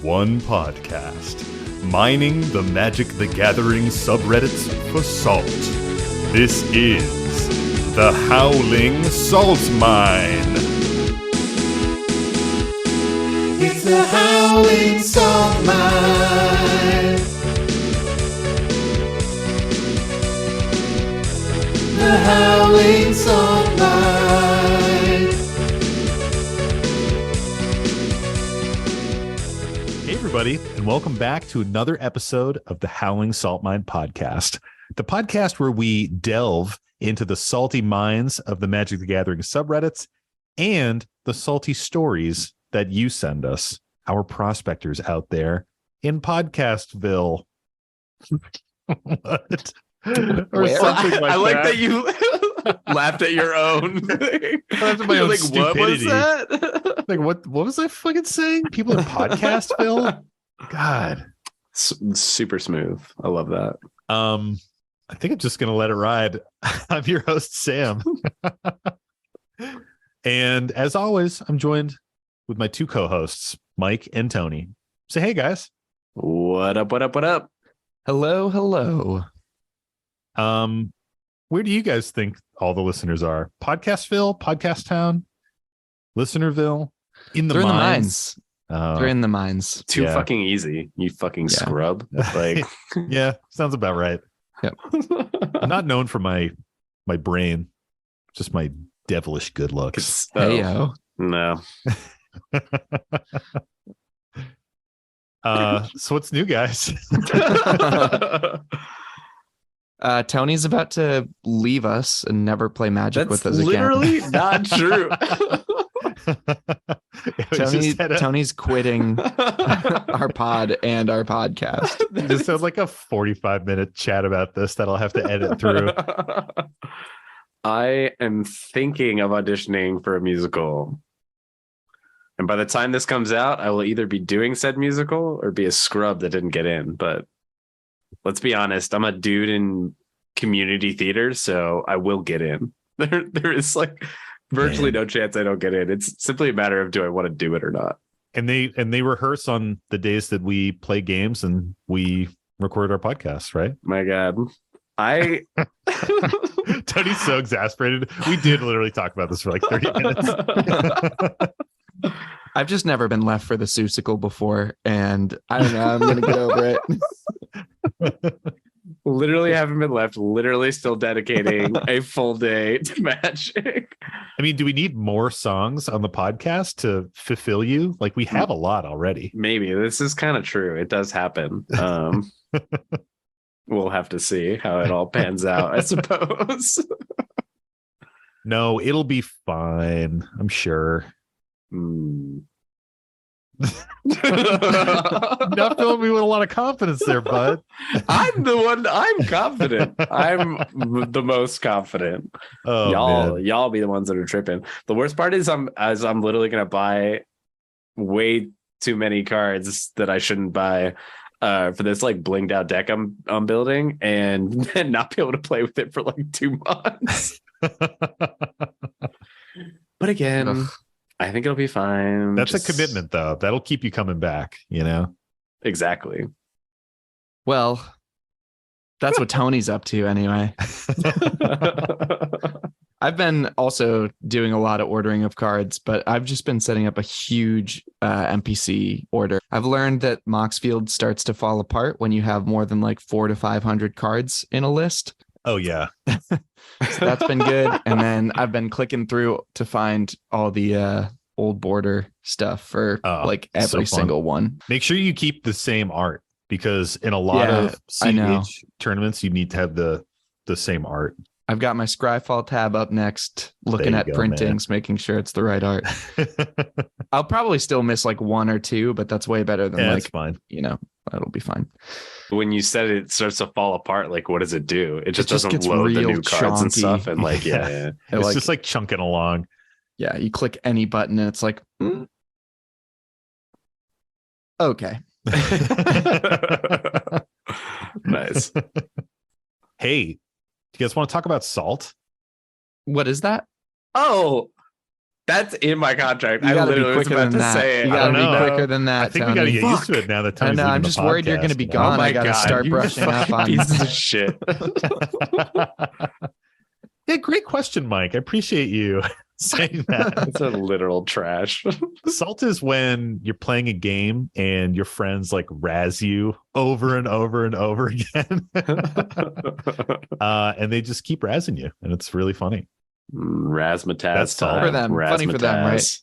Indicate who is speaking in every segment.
Speaker 1: One podcast, mining the Magic the Gathering subreddits for salt. This is the Howling Salt Mine.
Speaker 2: It's the Howling Salt Mine. The Howling Salt Mine.
Speaker 1: Hey everybody, and welcome back to another episode of the Howling Salt Mine podcast. The podcast where we delve into the salty minds of the Magic the Gathering subreddits and the salty stories that you send us, our prospectors out there in Podcastville. What? Or something
Speaker 3: I like that you laughed at your own thing.
Speaker 1: Laughed at my own
Speaker 3: like,
Speaker 1: stupidity.
Speaker 3: what was that?
Speaker 1: Like, what was I fucking saying? People in Podcastville? God.
Speaker 3: Super smooth. I love that.
Speaker 1: I think I'm just gonna let it ride. I'm your host, Sam. And as always, I'm joined with my two co-hosts, Mike and Tony. Say hey guys.
Speaker 3: What up, what up, what up?
Speaker 4: Hello, hello.
Speaker 1: Where do you guys think all the listeners are? Podcastville, Podcast Town, Listenerville, in the
Speaker 4: They're
Speaker 1: mines.
Speaker 4: in the mines. They're in the mines.
Speaker 3: Too
Speaker 1: Yeah.
Speaker 3: fucking easy. You fucking scrub. Like,
Speaker 1: Yeah, sounds about right.
Speaker 4: Yep.
Speaker 1: I'm not known for my brain, just my devilish good looks.
Speaker 3: it's,
Speaker 4: Hey, yo.
Speaker 3: no.
Speaker 1: So what's new, guys?
Speaker 4: Tony's about to leave us and never play Magic
Speaker 3: That's
Speaker 4: with us
Speaker 3: literally not true.
Speaker 4: again. Tony's quitting our pod and our podcast.
Speaker 1: This sounds like a 45-minute chat about this that I'll have to edit through.
Speaker 3: I am thinking of auditioning for a musical. And by the time this comes out, I will either be doing said musical or be a scrub that didn't get in. But let's be honest, I'm a dude in community theater, so I will get in. There is like virtually no chance I don't get in. It's simply a matter of do I want to do it or not.
Speaker 1: And they rehearse on the days that we play games and we record our podcast, right?
Speaker 3: My God.
Speaker 1: Tony's so exasperated. We did literally talk about this for like 30 minutes.
Speaker 4: I've just never been left for the Seussical before, and I don't know. I'm gonna get over it.
Speaker 3: Literally haven't been left. Literally still dedicating a full day to Magic.
Speaker 1: I mean, do we need more songs on the podcast to fulfill you? Like, we have a lot already.
Speaker 3: Maybe this is kind of true. It does happen. We'll have to see how it all pans out, I suppose.
Speaker 1: No, it'll be fine. I'm sure.
Speaker 3: Hmm.
Speaker 1: Not filling me with a lot of confidence there, bud.
Speaker 3: I'm the one. I'm confident. I'm the most confident.
Speaker 1: Oh,
Speaker 3: y'all be the ones that are tripping. The worst part is I'm literally gonna buy way too many cards that I shouldn't buy for this like blinged out deck I'm building, and then not be able to play with it for like 2 months. But again,
Speaker 4: Ugh.
Speaker 3: I think it'll be fine.
Speaker 1: That's a commitment, though. That'll keep you coming back, you know?
Speaker 3: Exactly.
Speaker 4: Well, that's what Tony's up to anyway. I've been also doing a lot of ordering of cards, but I've just been setting up a huge NPC order. I've learned that Moxfield starts to fall apart when you have more than like 400 to 500 cards in a list.
Speaker 1: Oh, yeah.
Speaker 4: So that's been good. And then I've been clicking through to find all the old border stuff for like every single one.
Speaker 1: Make sure you keep the same art, because in a lot of CH tournaments, you need to have the same art.
Speaker 4: I've got my Scryfall tab up next, looking at printings, making sure it's the right art. I'll probably still miss like one or two, but that's way better than
Speaker 1: that's fine.
Speaker 4: You know, that'll be fine.
Speaker 3: When you said it starts to fall apart, like what does it do? It just
Speaker 4: just
Speaker 3: doesn't
Speaker 4: gets
Speaker 3: load the
Speaker 4: real
Speaker 3: new cards and
Speaker 4: chonky.
Speaker 3: stuff, and like yeah.
Speaker 1: It's
Speaker 4: like,
Speaker 1: just like chunking along.
Speaker 4: Yeah, you click any button and it's like, okay.
Speaker 3: Nice.
Speaker 1: Hey, do you guys want to talk about salt?
Speaker 4: What is that?
Speaker 3: Oh, That's in my contract.
Speaker 4: You
Speaker 3: I
Speaker 4: gotta be
Speaker 3: literally was
Speaker 4: quicker
Speaker 3: about
Speaker 4: than
Speaker 3: to
Speaker 4: that.
Speaker 3: say it.
Speaker 4: You
Speaker 3: I
Speaker 4: gotta
Speaker 3: don't
Speaker 4: be
Speaker 3: know.
Speaker 4: quicker than that.
Speaker 1: I think
Speaker 4: Tony.
Speaker 1: we got to get used to
Speaker 3: Fuck.
Speaker 1: it now that
Speaker 4: I
Speaker 1: Tony's
Speaker 4: know.
Speaker 1: leaving
Speaker 4: I'm
Speaker 1: the
Speaker 4: just worried you're
Speaker 1: podcast,
Speaker 4: going to be
Speaker 1: you know?
Speaker 4: gone.
Speaker 3: Oh my
Speaker 4: I got to
Speaker 3: God,
Speaker 4: start
Speaker 3: you
Speaker 4: brushing up
Speaker 3: fucking
Speaker 4: on.
Speaker 3: pieces of shit.
Speaker 1: Yeah, great question, Mike. I appreciate you saying that.
Speaker 3: It's a literal trash.
Speaker 1: Salt is when you're playing a game and your friends like razz you over and over and over again. And they just keep razzing you. And it's really funny.
Speaker 3: Razzmatazz
Speaker 1: That's
Speaker 3: time.
Speaker 4: for them. Funny for them, right?
Speaker 3: Razzmatazz.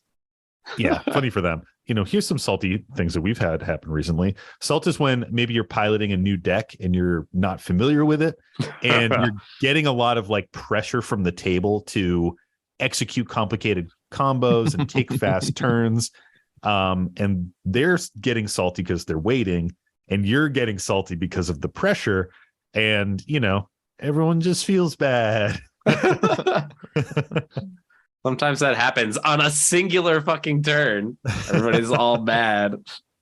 Speaker 1: Yeah, funny for them. Here's some salty things that we've had happen recently. Salt is when maybe you're piloting a new deck and you're not familiar with it, and you're getting a lot of like pressure from the table to execute complicated combos and take fast turns. And they're getting salty because they're waiting, and you're getting salty because of the pressure. And everyone just feels bad.
Speaker 3: Sometimes that happens on a singular fucking turn. Everybody's all bad,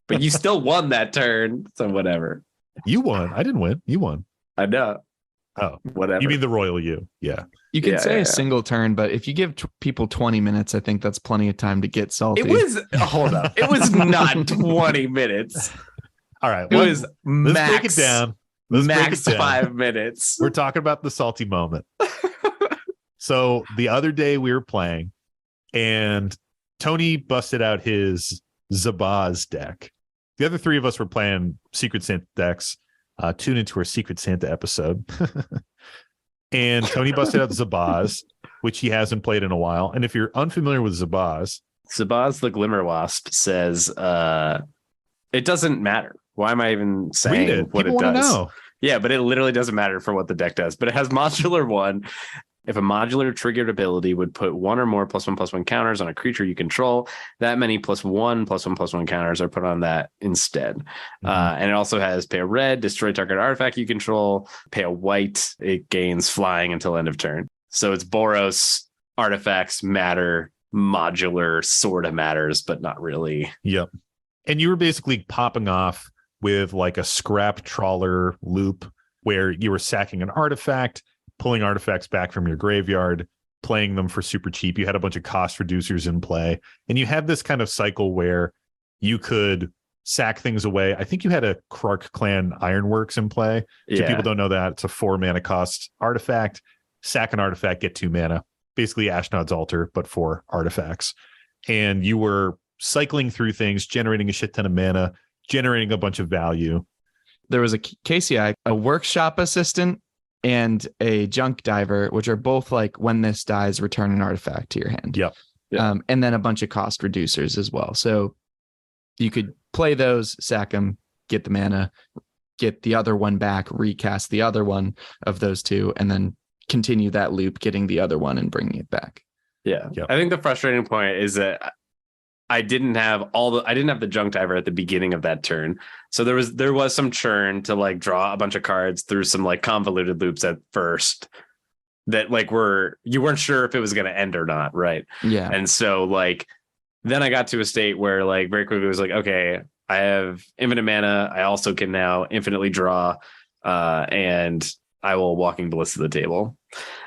Speaker 3: but you still won that turn. So whatever.
Speaker 1: You won. I didn't win. You won.
Speaker 3: I know.
Speaker 1: Oh,
Speaker 3: Whatever.
Speaker 1: you mean the royal you? Yeah.
Speaker 4: You can
Speaker 3: Yeah,
Speaker 4: say
Speaker 3: yeah,
Speaker 4: a
Speaker 3: yeah.
Speaker 4: single turn, but if you give people 20 minutes, I think that's plenty of time to get salty.
Speaker 3: It was, hold up. It was not 20 minutes.
Speaker 1: All right.
Speaker 3: It was
Speaker 1: let's
Speaker 3: max,
Speaker 1: break it down. Let's break
Speaker 3: max
Speaker 1: it down.
Speaker 3: 5 minutes.
Speaker 1: We're talking about the salty moment. So the other day we were playing, and Tony busted out his Zabaz deck. The other three of us were playing Secret Santa decks. Tune into our Secret Santa episode. And Tony busted out Zabaz, which he hasn't played in a while. And if you're unfamiliar with Zabaz,
Speaker 3: Sabaz the Glimmer Wasp says, it doesn't matter. Why am I even saying
Speaker 1: read it.
Speaker 3: what
Speaker 1: People
Speaker 3: it
Speaker 1: want to
Speaker 3: does?
Speaker 1: know.
Speaker 3: Yeah, but it literally doesn't matter for what the deck does. But it has modular 1. If a modular triggered ability would put one or more +1/+1 counters on a creature you control, that many +1/+1/+1 counters are put on that instead. And it also has pay a red, destroy target artifact you control, pay a white, it gains flying until end of turn. So it's Boros, artifacts matter, modular sort of matters, but not really.
Speaker 1: Yep. And you were basically popping off with like a scrap trawler loop where you were sacking an artifact, pulling artifacts back from your graveyard, playing them for super cheap. You had a bunch of cost reducers in play, and you had this kind of cycle where you could sack things away. I think you had a Krark Clan Ironworks in play. So
Speaker 3: Yeah.
Speaker 1: people don't know that. It's a 4 mana cost artifact. Sack an artifact, get 2 mana. Basically Ashnod's Altar, but for artifacts. And you were cycling through things, generating a shit ton of mana, generating a bunch of value.
Speaker 4: There was a KCI, a workshop assistant, and a junk diver, which are both like when this dies, return an artifact to your hand.
Speaker 1: Yep.
Speaker 3: Yeah.
Speaker 4: And then a bunch of cost reducers as well. So you could play those, sack them, get the mana, get the other one back, recast the other one of those two, and then continue that loop, getting the other one and bringing it back.
Speaker 3: Yeah.
Speaker 1: Yep.
Speaker 3: I think the frustrating point is that I didn't have the junk diver at the beginning of that turn. So there was some churn to like draw a bunch of cards through some like convoluted loops at first that like you weren't sure if it was going to end or not, right?
Speaker 4: Yeah.
Speaker 3: And so like then I got to a state where like very quickly it was like, okay, I have infinite mana. I also can now infinitely draw, and I will walking ballista the table.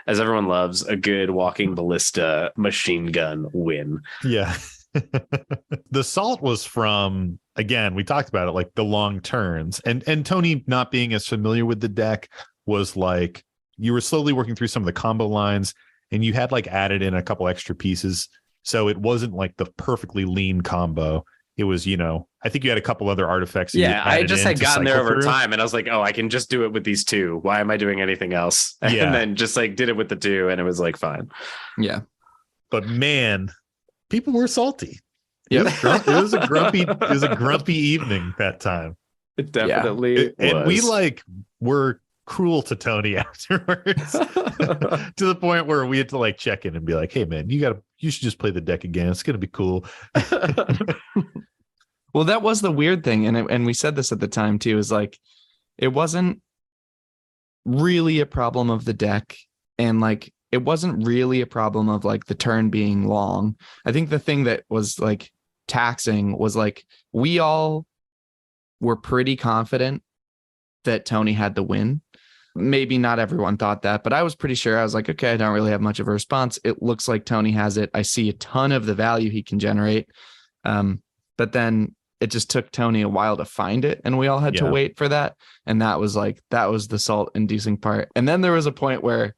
Speaker 3: As everyone loves, a good walking ballista machine gun win.
Speaker 1: Yeah. The salt was from, again, we talked about it, like the long turns, and Tony not being as familiar with the deck was like you were slowly working through some of the combo lines, and you had like added in a couple extra pieces, so it wasn't like the perfectly lean combo. It was, I think you had a couple other artifacts.
Speaker 3: Yeah, I just had gotten there over
Speaker 1: through.
Speaker 3: time, and I was like, oh, I can just do it with these two. Why am I doing anything else? And
Speaker 1: Yeah.
Speaker 3: then just like did it with the two, and it was like fine.
Speaker 4: Yeah.
Speaker 1: But man, people were salty.
Speaker 4: Yep.
Speaker 1: It was a grumpy evening that time.
Speaker 3: It definitely
Speaker 1: And we
Speaker 3: was.
Speaker 1: like were cruel to Tony afterwards to the point where we had to like check in and be like, hey man, you should just play the deck again. It's gonna be cool.
Speaker 4: Well, that was the weird thing. And we said this at the time too, is like, it wasn't really a problem of the deck. And like, it wasn't really a problem of like the turn being long. I think the thing that was like taxing was like, we all were pretty confident that Tony had the win. maybe not everyone thought that, but I was pretty sure. I was like, okay, I don't really have much of a response. It looks like Tony has it. I see a ton of the value he can generate. But then it just took Tony a while to find it, and we all had to wait for that. And that was the salt inducing part. And then there was a point where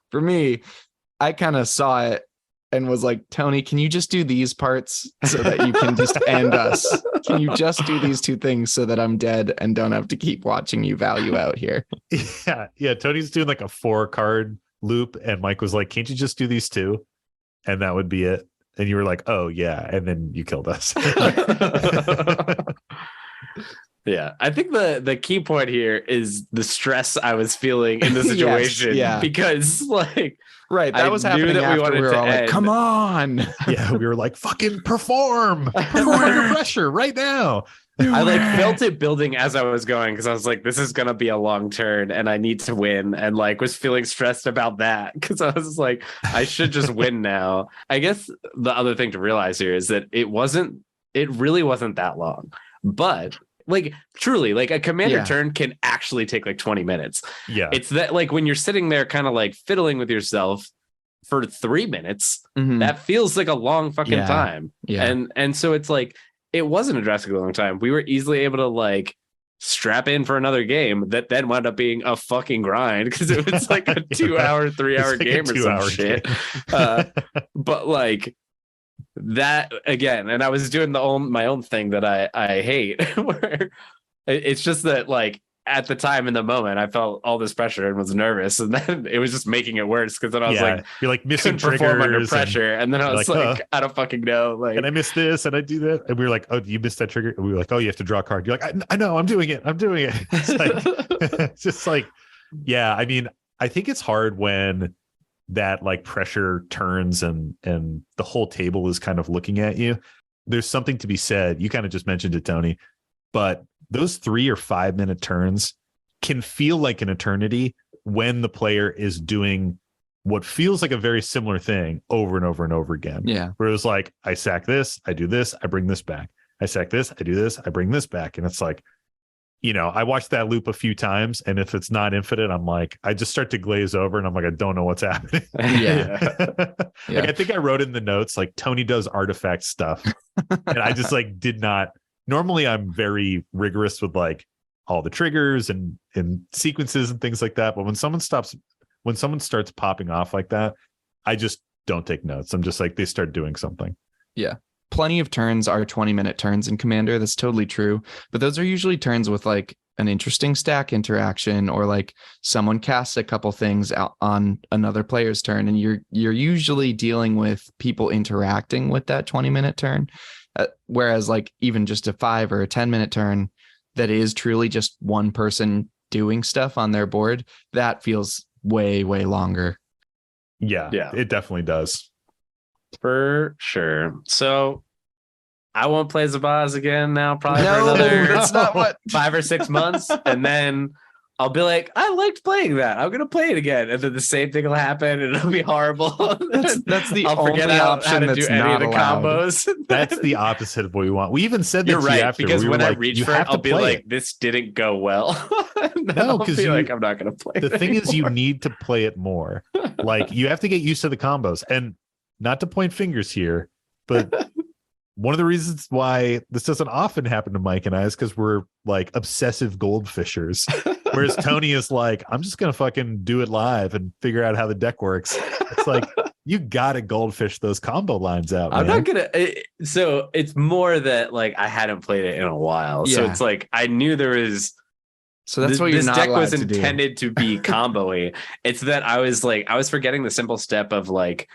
Speaker 4: for me, I kind of saw it and was like, Tony, can you just do these parts so that you can just end us? Can you just do these two things so that I'm dead and don't have to keep watching you value out here?
Speaker 1: Yeah. Tony's doing like a 4-card loop, and Mike was like, can't you just do these two? And that would be it. And you were like, oh yeah. And then you killed us.
Speaker 3: Yeah, I think the key point here is the stress I was feeling in the situation. Because like,
Speaker 4: right, that was happening after we were all like, come on.
Speaker 1: Yeah, we were like, fucking perform under pressure right now.
Speaker 3: I like felt it building as I was going, because I was like, this is gonna be a long turn and I need to win, and like was feeling stressed about that because I was like, I should just win now. I guess the other thing to realize here is that it really wasn't that long, but like truly, like a commander turn can actually take like 20 minutes.
Speaker 1: Yeah.
Speaker 3: It's that like when you're sitting there kind of like fiddling with yourself for 3 minutes, that feels like a long fucking time. Yeah. And so it's like, it wasn't a drastically long time. We were easily able to like strap in for another game that then wound up being a fucking grind because it was like a 2-hour, 3-hour
Speaker 1: like
Speaker 3: game or some shit. But like, that again, and I was doing my own thing that I hate, where it's just that like at the time in the moment I felt all this pressure and was nervous, and then it was just making it worse because then I was like,
Speaker 1: you're like missing triggers
Speaker 3: under pressure, and then I was like, I don't fucking know, like,
Speaker 1: and I missed this and I do that, and we were like, oh, you missed that trigger, and we were like, oh, you have to draw a card. You're like, I know, I'm doing it. It's like it's just like, yeah, I mean, I think it's hard when that like pressure turns and the whole table is kind of looking at you. There's something to be said. You kind of just mentioned it, Tony, but those 3 or 5 minute turns can feel like an eternity when the player is doing what feels like a very similar thing over and over and over again.
Speaker 4: Yeah.
Speaker 1: Where it was like, I sack this, I do this, I bring this back. I sack this, I do this, I bring this back. And it's like, you know, I watched that loop a few times, and if it's not infinite, I'm like, I just start to glaze over, and I'm like, I don't know what's happening. Like, I think I wrote in the notes, like, Tony does artifact stuff. And I just like did not. Normally, I'm very rigorous with like all the triggers and sequences and things like that. But when someone starts popping off like that, I just don't take notes. I'm just like, they start doing something.
Speaker 4: Yeah. Plenty of turns are 20-minute turns in Commander. That's totally true. But those are usually turns with like an interesting stack interaction, or like someone casts a couple things out on another player's turn, and you're usually dealing with people interacting with that 20-minute turn. Whereas like even just a 5 or a 10-minute turn that is truly just one person doing stuff on their board, that feels way, way longer.
Speaker 1: Yeah, it definitely does.
Speaker 3: For sure. So I won't play Zabaz again now, probably for another
Speaker 4: that's not what
Speaker 3: 5 or 6 months, and then I'll be like, I liked playing that. I'm gonna play it again, and then the same thing will happen, and it'll be horrible.
Speaker 4: That's the
Speaker 3: I'll
Speaker 4: only
Speaker 3: forget
Speaker 4: option
Speaker 3: how to
Speaker 4: that's
Speaker 3: do any of
Speaker 4: not
Speaker 3: the
Speaker 4: allowed.
Speaker 3: combos.
Speaker 1: That's the opposite of what we want. We even said that
Speaker 3: You're right,
Speaker 1: after.
Speaker 3: because when I
Speaker 1: like,
Speaker 3: reach for it, I'll be like, this didn't go well. No, because like, I'm not gonna play.
Speaker 1: The thing is, you need to play it more. Like, you have to get used to the combos, and not to point fingers here, but one of the reasons why this doesn't often happen to Mike and I is because we're like obsessive goldfishers. Whereas Tony is like, I'm just going to fucking do it live and figure out how the deck works. It's like, you got to goldfish those combo lines out.
Speaker 3: I'm
Speaker 1: man.
Speaker 3: not going to. So it's more that like I hadn't played it in a while. Yeah. So it's like, I knew there was.
Speaker 4: So that's what you're not allowed to do.
Speaker 3: This deck was intended to be combo-y. It's that I was forgetting the simple step of like,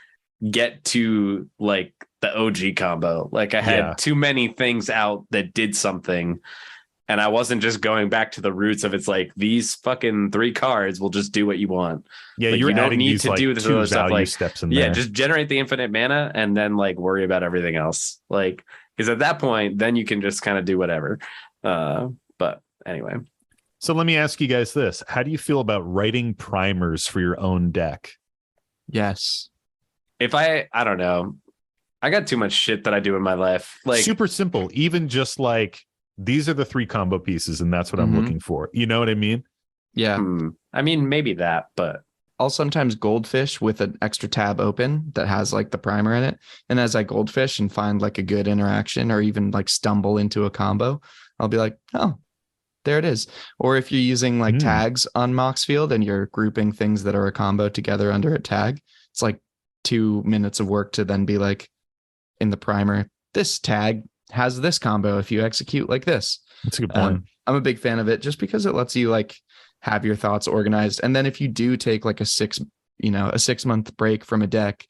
Speaker 3: get to like the OG combo. Like I had too many things out that did something, and I wasn't just going back to the roots of it's like these fucking 3 cards will just do what you want.
Speaker 1: Yeah,
Speaker 3: like,
Speaker 1: you
Speaker 3: don't need to
Speaker 1: like
Speaker 3: do this other stuff. Like
Speaker 1: steps in there.
Speaker 3: Just generate the infinite mana and then like worry about everything else. Like, because at that point, then you can just kind of do whatever. But anyway.
Speaker 1: So let me ask you guys this: how do you feel about writing primers for your own deck?
Speaker 4: Yes.
Speaker 3: If I don't know, I got too much shit that I do in my life. Like,
Speaker 1: super simple. Even just like, these are the 3 combo pieces, and that's what I'm looking for. You know what I mean?
Speaker 4: Yeah.
Speaker 3: I mean, maybe that, but
Speaker 4: I'll sometimes goldfish with an extra tab open that has like the primer in it. And as I goldfish and find like a good interaction or even like stumble into a combo, I'll be like, oh, there it is. Or if you're using like tags on Moxfield and you're grouping things that are a combo together under a tag, it's like 2 minutes of work to then be like in the primer, this tag has this combo if you execute like this.
Speaker 1: That's a good point.
Speaker 4: I'm a big fan of it just because it lets you like have your thoughts organized. And then if you do take like a 6-month break from a deck,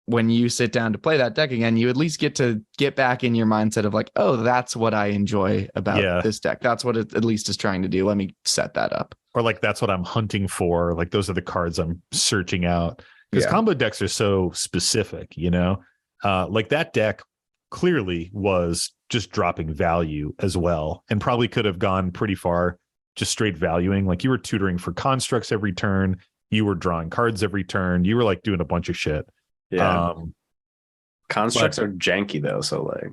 Speaker 4: when you sit down to play that deck again, you at least get to get back in your mindset of like, oh, that's what I enjoy about this deck. That's what it at least is trying to do. Let me set that up.
Speaker 1: Or like, that's what I'm hunting for. Like, those are the cards I'm searching out. Because combo decks are so specific, like that deck clearly was just dropping value as well, and probably could have gone pretty far just straight valuing. Like, you were tutoring for constructs every turn, you were drawing cards every turn, you were like doing a bunch of shit.
Speaker 3: Constructs are janky though, so like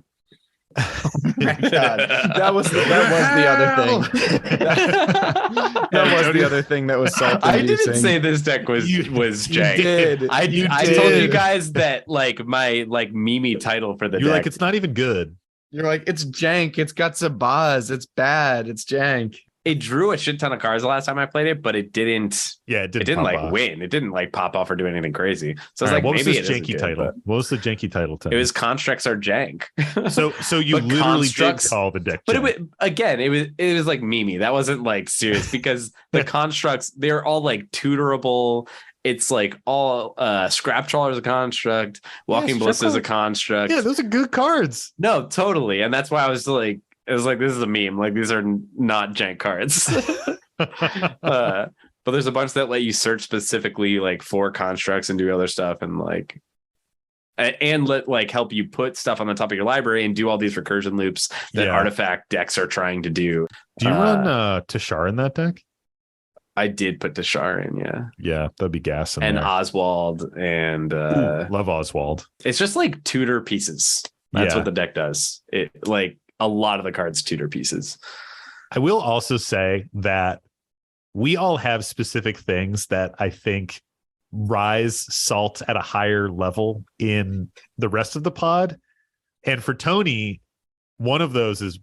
Speaker 4: oh my God. that was the other thing. that was the other thing that was salt
Speaker 3: I didn't say this deck was jank.
Speaker 4: You did.
Speaker 3: I told you guys that like my like Mimi title for the
Speaker 1: You're
Speaker 3: deck.
Speaker 1: like, it's not even good.
Speaker 4: You're like, it's jank, it's got Sabaz, it's bad, it's jank.
Speaker 3: It drew a shit ton of cards the last time I played it, but it didn't.
Speaker 1: Yeah, it didn't
Speaker 3: like
Speaker 1: off.
Speaker 3: win. It didn't like pop off or do anything crazy. So it's
Speaker 1: right,
Speaker 3: like,
Speaker 1: what was
Speaker 3: maybe
Speaker 1: this
Speaker 3: it
Speaker 1: janky
Speaker 3: good,
Speaker 1: title? What was the janky title?
Speaker 3: It was Constructs Are Jank.
Speaker 1: So you
Speaker 3: But
Speaker 1: literally did
Speaker 3: Constructs-
Speaker 1: call the deck.
Speaker 3: But
Speaker 1: jank.
Speaker 3: it was like Mimi. That wasn't like serious because the constructs, they're all like tutorable. It's like all Scrap Trawler is a construct, Walking Ballista is a construct.
Speaker 1: Yeah, those are good cards.
Speaker 3: No, totally. And that's why I was like, it was like, this is a meme. Like, these are not jank cards. But there's a bunch that let you search specifically like for constructs and do other stuff and like let like help you put stuff on the top of your library and do all these recursion loops that artifact decks are trying to do.
Speaker 1: Do you run Tashar in that deck?
Speaker 3: I did put Tashar in,
Speaker 1: Yeah, that'd be gas.
Speaker 3: And there. Oswald and
Speaker 1: love Oswald.
Speaker 3: It's just like tutor pieces. That's what the deck does. It like a lot of the cards tutor pieces.
Speaker 1: I will also say that we all have specific things that I think rise Salt at a higher level in the rest of the pod. And for Tony, one of those is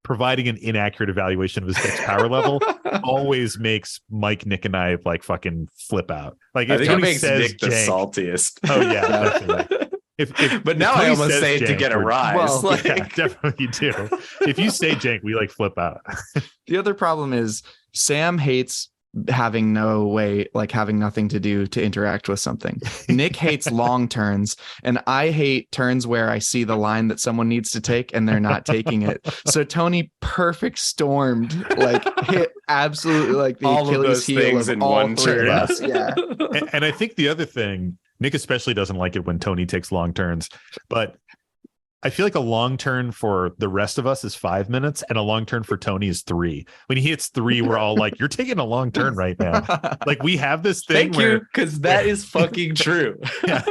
Speaker 1: providing an inaccurate evaluation of his deck's power level always makes Mike, Nick, and I like fucking flip out. Like, if
Speaker 3: I think
Speaker 1: Tony
Speaker 3: it makes
Speaker 1: says
Speaker 3: Nick the saltiest.
Speaker 1: Oh yeah, definitely.
Speaker 3: But now I almost say it to get a rise.
Speaker 1: Well, like, yeah, definitely do. If you say jank, we like flip out.
Speaker 4: The other problem is Sam hates having nothing to do to interact with something. Nick hates long turns, and I hate turns where I see the line that someone needs to take and they're not taking it. So Tony perfect stormed, like hit absolutely like the
Speaker 3: all
Speaker 4: Achilles heel of
Speaker 3: in
Speaker 4: all
Speaker 3: one
Speaker 4: three
Speaker 3: turn.
Speaker 4: of us. Yeah.
Speaker 1: And I think the other thing, Nick especially doesn't like it when Tony takes long turns, but I feel like a long turn for the rest of us is 5 minutes and a long turn for Tony is 3. When he hits 3, we're all like, you're taking a long turn right now. Like, we have this thing
Speaker 3: Thank you, because that is fucking true.
Speaker 1: Yeah.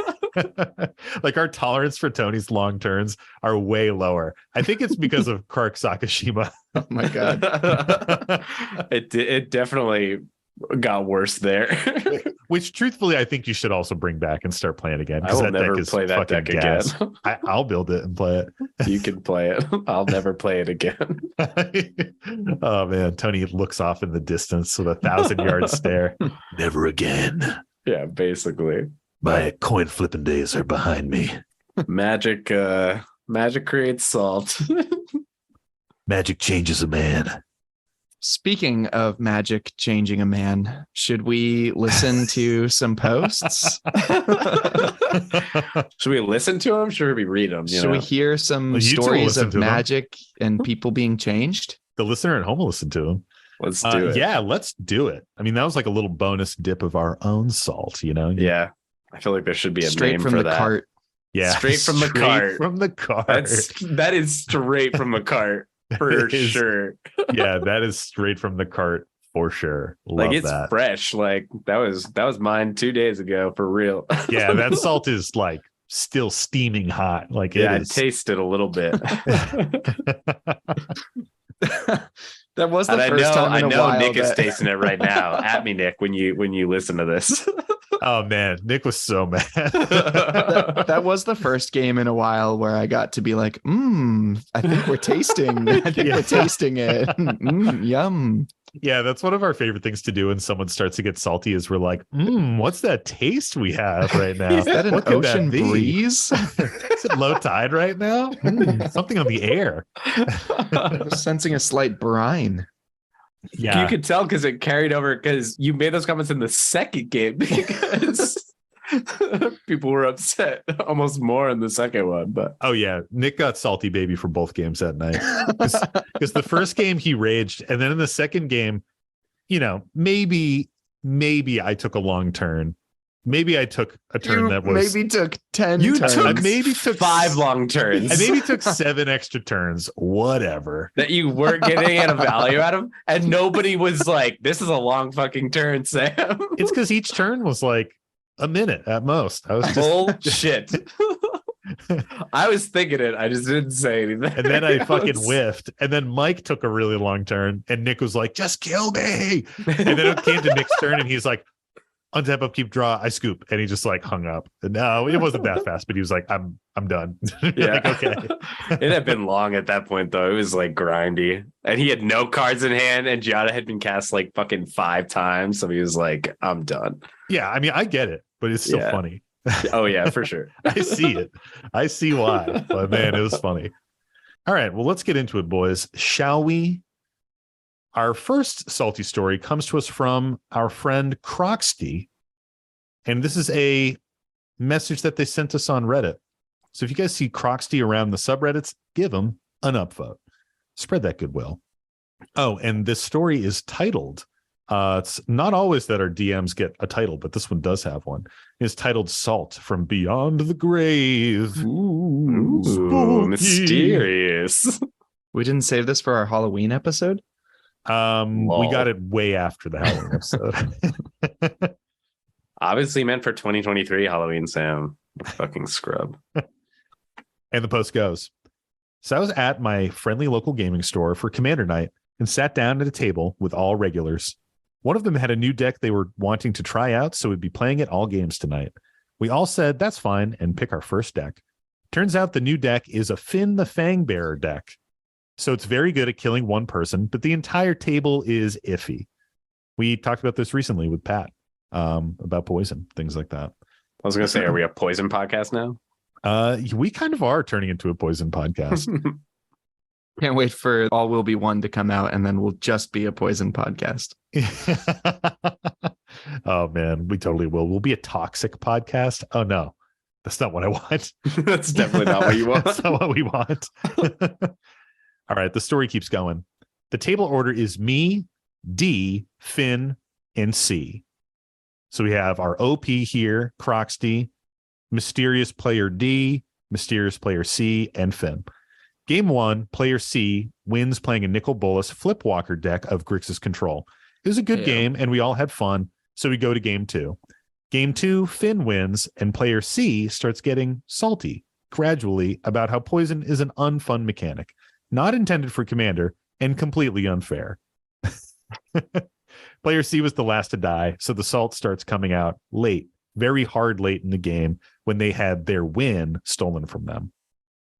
Speaker 1: Like, our tolerance for Tony's long turns are way lower. I think it's because of Clark Sakashima.
Speaker 4: Oh my God.
Speaker 3: It definitely got worse there.
Speaker 1: Which truthfully I think you should also bring back and start playing again.
Speaker 3: I will
Speaker 1: that
Speaker 3: never
Speaker 1: deck is
Speaker 3: play that deck
Speaker 1: gas.
Speaker 3: again.
Speaker 1: I'll build it and play it.
Speaker 3: You can play it. I'll never play it again.
Speaker 1: Oh man, Tony looks off in the distance with a 1,000-yard stare. Never again.
Speaker 3: Yeah, basically.
Speaker 1: My coin flipping days are behind me.
Speaker 3: Magic creates salt.
Speaker 1: Magic changes a man.
Speaker 4: Speaking of magic changing a man, should we listen to some posts?
Speaker 3: Should we listen to them? Should we read them?
Speaker 4: Should we hear some
Speaker 1: Well, you two will
Speaker 4: stories
Speaker 1: listen
Speaker 4: of
Speaker 1: to them.
Speaker 4: magic and people being changed?
Speaker 1: The listener at home will listen to him.
Speaker 3: Let's do it.
Speaker 1: Yeah, let's do it. I mean, that was like a little bonus dip of our own salt,
Speaker 3: Yeah. I feel like there should be a
Speaker 4: Straight
Speaker 3: name
Speaker 4: from
Speaker 3: for
Speaker 4: the
Speaker 3: that.
Speaker 4: cart.
Speaker 1: Yeah,
Speaker 3: Straight from the cart.
Speaker 1: From the cart.
Speaker 3: That is straight from the cart for
Speaker 1: It is.
Speaker 3: sure.
Speaker 1: Yeah, that is straight from the cart for sure. Love
Speaker 3: Like, it's
Speaker 1: that.
Speaker 3: fresh. Like that was mine 2 days ago for real.
Speaker 1: Yeah, that salt is like still steaming hot. Like,
Speaker 3: Yeah,
Speaker 1: it
Speaker 3: I
Speaker 1: is.
Speaker 3: tasted a little bit.
Speaker 4: That was the
Speaker 3: And
Speaker 4: first time
Speaker 3: I
Speaker 4: in a
Speaker 3: know
Speaker 4: while
Speaker 3: Nick is
Speaker 4: that-
Speaker 3: tasting it right now. At me, Nick, when you listen to this.
Speaker 1: Oh man, Nick was so mad.
Speaker 4: that was the first game in a while where I got to be like, I think we're tasting. I think we're tasting it. Yum.
Speaker 1: Yeah, that's one of our favorite things to do when someone starts to get salty is we're like, what's that taste we have right now?
Speaker 4: Is that an
Speaker 1: What could
Speaker 4: ocean
Speaker 1: that be?
Speaker 4: breeze?
Speaker 1: Is it low tide right now? Something on the air.
Speaker 4: I'm sensing a slight brine.
Speaker 1: Yeah.
Speaker 3: You could tell because it carried over because you made those comments in the second game because people were upset almost more in the second one. But
Speaker 1: Oh yeah, Nick got salty baby for both games that night because the first game he raged, and then in the second game, maybe I took a long turn. Maybe I took a turn that was
Speaker 4: maybe took 10
Speaker 3: You
Speaker 4: turns.
Speaker 3: took
Speaker 1: I maybe took
Speaker 3: 5 long turns.
Speaker 1: I maybe took 7 extra turns. Whatever.
Speaker 3: that you weren't getting a value out of, and nobody was like, "This is a long fucking turn, Sam."
Speaker 1: It's because each turn was like a minute at most. I was just
Speaker 3: Bullshit. I was thinking it. I just didn't say anything.
Speaker 1: and then I fucking whiffed. And then Mike took a really long turn, and Nick was like, "Just kill me." And then it came to Nick's turn, and he's like, "Untap, upkeep, draw, I scoop," and he just like hung up. And no, it wasn't that fast, but he was like, "I'm done."
Speaker 3: Yeah.
Speaker 1: Like, okay.
Speaker 3: It had been long at that point, though. It was like grindy, and he had no cards in hand, and Giada had been cast like fucking 5 times, so he was like, "I'm done."
Speaker 1: Yeah, I mean, I get it, but it's still
Speaker 3: Yeah.
Speaker 1: funny.
Speaker 3: Oh yeah, for sure.
Speaker 1: I see it. I see why. But man, it was funny. All right, well, let's get into it, boys. Shall we? Our first salty story comes to us from our friend Croxty. And this is a message that they sent us on Reddit. So if you guys see Croxty around the subreddits, give him an upvote. Spread that goodwill. Oh, and this story is titled, it's not always that our DMs get a title, but this one does have one. It's titled Salt from Beyond the Grave.
Speaker 3: Ooh,
Speaker 1: Spooky.
Speaker 3: mysterious.
Speaker 4: We didn't save this for our Halloween episode.
Speaker 1: We
Speaker 3: Lol.
Speaker 1: got it way after the Halloween episode.
Speaker 3: Obviously meant for 2023 Halloween, Sam. Fucking scrub.
Speaker 1: And the post goes, so I was at my friendly local gaming store for Commander Night and sat down at a table with all regulars. One of them had a new deck they were wanting to try out, so we'd be playing it all games tonight. We all said, that's fine, and pick our first deck. Turns out the new deck is a Finn the Fangbearer deck. So it's very good at killing one person, but the entire table is iffy. We talked about this recently with Pat, about poison, things like that.
Speaker 3: I was gonna say, are we a poison podcast now?
Speaker 1: We kind of are turning into a poison podcast.
Speaker 4: Can't wait for All Will Be One to come out, and then we'll just be a poison podcast.
Speaker 1: Oh man, we totally will. We'll be a toxic podcast. Oh no, that's not what I want.
Speaker 3: That's definitely not what you want.
Speaker 1: That's not what we want. All right, the story keeps going. The table order is me, D, Finn, and C. So we have our OP here, Croxty, Mysterious Player D, Mysterious Player C, and Finn. Game 1, Player C wins playing a Nicol Bolas Flipwalker deck of Grixis Control. It was a good game, and we all had fun, so we go to Game 2. Game 2, Finn wins, and Player C starts getting salty gradually about how poison is an unfun mechanic, not intended for Commander, and completely unfair. Player C was the last to die, so the salt starts coming out late, very hard late in the game when they had their win stolen from them.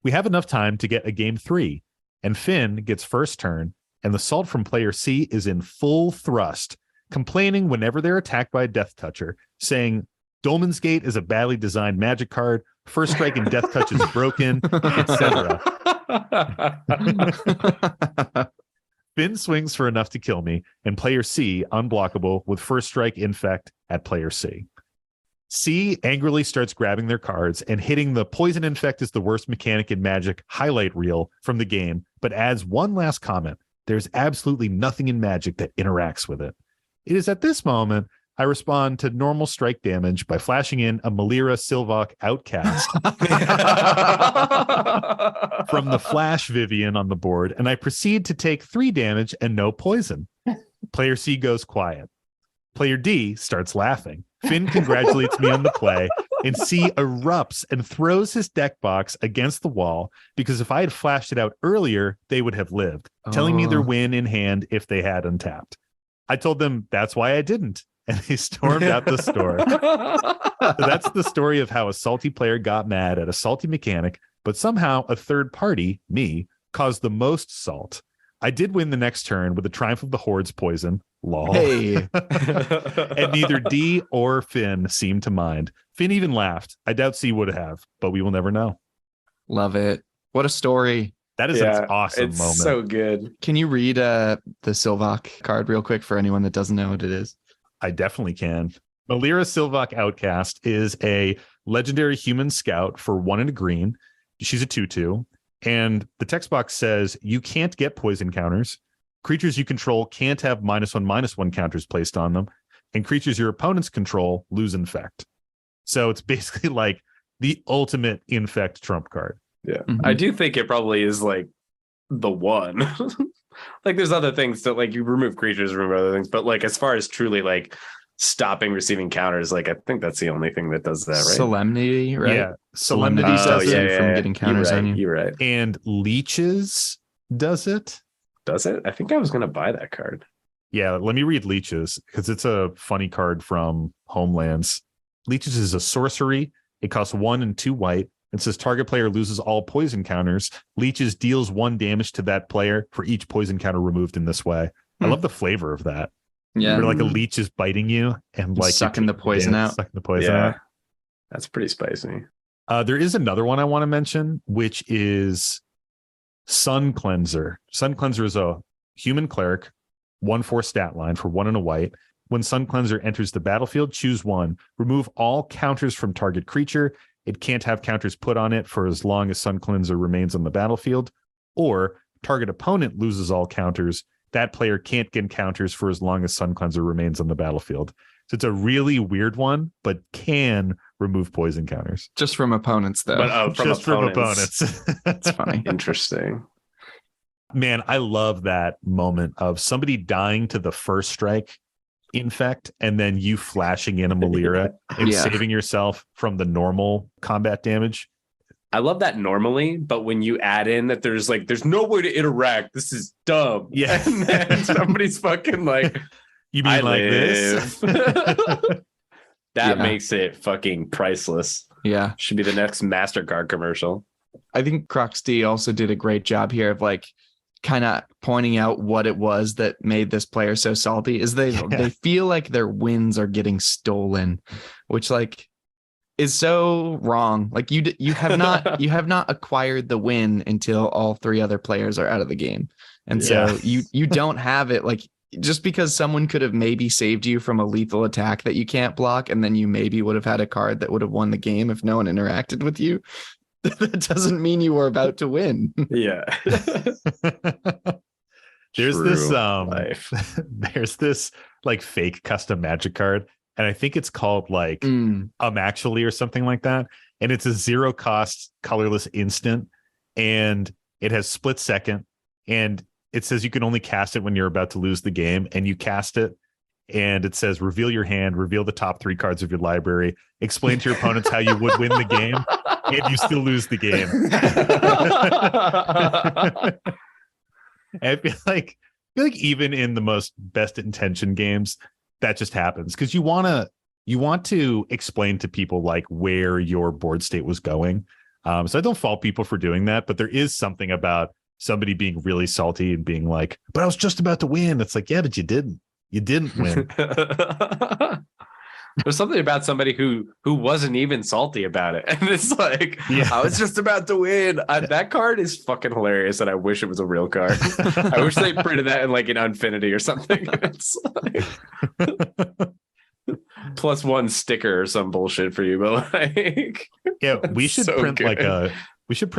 Speaker 1: We have enough time to get a Game 3, and Finn gets first turn, and the salt from Player C is in full thrust, complaining whenever they're attacked by a Death Toucher, saying, Dolmen's Gate is a badly designed magic card, First Strike and Death Touch is broken, etc. Finn swings for enough to kill me, and Player C unblockable with First Strike Infect at Player C. C angrily starts grabbing their cards and hitting the Poison Infect is the worst mechanic in Magic highlight reel from the game, but adds one last comment. There's absolutely nothing in Magic that interacts with it. It is at this moment I respond to normal strike damage by flashing in a Malira Silvok Outcast from the Flash Vivian on the board, and I proceed to take 3 damage and no poison. Player C goes quiet. Player D starts laughing. Finn congratulates me on the play, and C erupts and throws his deck box against the wall because if I had flashed it out earlier, they would have lived, telling me their win in hand if they had untapped. I told them that's why I didn't, and they stormed out the store. So that's the story of how a salty player got mad at a salty mechanic, but somehow a third party, me, caused the most salt. I did win the next turn with the Triumph of the Horde's poison. Lol.
Speaker 4: Hey.
Speaker 1: And neither D or Finn seemed to mind. Finn even laughed. I doubt C would have, but we will never know.
Speaker 4: Love it. What a story.
Speaker 1: That is an awesome
Speaker 3: it's
Speaker 1: moment.
Speaker 3: so good.
Speaker 4: Can you read the Silvak card real quick for anyone that doesn't know what it is?
Speaker 1: I definitely can. Malira Silvak Outcast is a legendary human scout for 1 and a green. She's a 2/2. And the text box says you can't get poison counters. Creatures you control can't have -1/-1 counters placed on them. And creatures your opponents control lose infect. So it's basically like the ultimate infect trump card.
Speaker 3: Yeah.
Speaker 4: Mhm.
Speaker 3: I do think it probably is like the one. Like there's other things that like you remove creatures, remove other things, but like as far as truly like stopping receiving counters, like I think that's the only thing that does that, right?
Speaker 4: Solemnity, right?
Speaker 1: Yeah.
Speaker 4: Solemnity
Speaker 1: Solemnity
Speaker 4: stops
Speaker 1: does
Speaker 4: you
Speaker 1: it.
Speaker 4: from getting counters
Speaker 3: you're right,
Speaker 4: on you.
Speaker 3: You're right.
Speaker 1: And Leeches does it.
Speaker 3: Does it? I think I was gonna buy that card.
Speaker 1: Yeah, let me read Leeches because it's a funny card from Homelands. Leeches is a sorcery. It costs 1 and 2 white. It says target player loses all poison counters. Leeches deals 1 damage to that player for each poison counter removed in this way. I love the flavor of that.
Speaker 4: Yeah.
Speaker 1: Where like a leech is biting you and like
Speaker 4: Sucking the poison out.
Speaker 1: Sucking the poison out.
Speaker 3: That's pretty spicy.
Speaker 1: There is another one I want to mention, which is Sun Cleanser. Sun Cleanser is a human cleric, 1/4 stat line for 1 and a white. When Sun Cleanser enters the battlefield, choose 1. Remove all counters from target creature. It can't have counters put on it for as long as Sun Cleanser remains on the battlefield. Or target opponent loses all counters. That player can't get counters for as long as Sun Cleanser remains on the battlefield. So it's a really weird one, but can remove poison counters.
Speaker 4: Just from opponents, though.
Speaker 3: But from
Speaker 1: Just
Speaker 3: opponents.
Speaker 1: from opponents.
Speaker 4: That's funny.
Speaker 3: Interesting.
Speaker 1: Man, I love that moment of somebody dying to the first strike infect and then you flashing in a Malira and
Speaker 4: Yeah.
Speaker 1: saving yourself from the normal combat damage.
Speaker 3: I love that normally, but when you add in that there's no way to interact, this is dumb.
Speaker 1: Yeah.
Speaker 3: And then somebody's fucking like,
Speaker 1: You mean
Speaker 3: I
Speaker 1: like
Speaker 3: live.
Speaker 1: this?
Speaker 3: That
Speaker 4: Yeah.
Speaker 3: makes it fucking priceless.
Speaker 4: Yeah.
Speaker 3: Should be the next MasterCard commercial.
Speaker 4: I think Crocs D also did a great job here of like kind of pointing out what it was that made this player so salty is they feel like their wins are getting stolen, which like is so wrong. Like you have not acquired the win until all 3 other players are out of the game. And so you don't have it like just because someone could have maybe saved you from a lethal attack that you can't block, and then you maybe would have had a card that would have won the game if no one interacted with you. That doesn't mean you were about to win.
Speaker 3: Yeah.
Speaker 1: There's
Speaker 3: True
Speaker 1: this
Speaker 3: life.
Speaker 1: there's this like fake custom magic card, and I think it's called like actually or something like that. And it's a 0 cost colorless instant, and it has split second, and it says you can only cast it when you're about to lose the game, and you cast it. And it says, reveal your hand, reveal the top 3 cards of your library, explain to your opponents how you would win the game, and you still lose the game. I feel like even in the most best intention games, that just happens because you want to explain to people like where your board state was going. So I don't fault people for doing that, but there is something about somebody being really salty and being like, but I was just about to win. It's like, yeah, but you didn't. You didn't win.
Speaker 3: There's something about somebody who wasn't even salty about it. And it's like,
Speaker 1: Yeah.
Speaker 3: I was just about to win. That card is fucking hilarious. And I wish it was a real card. I wish they printed that in like an Infinity or something. It's like +1 sticker or some bullshit for you. But like,
Speaker 1: Yeah, we should
Speaker 3: so
Speaker 1: print
Speaker 3: good.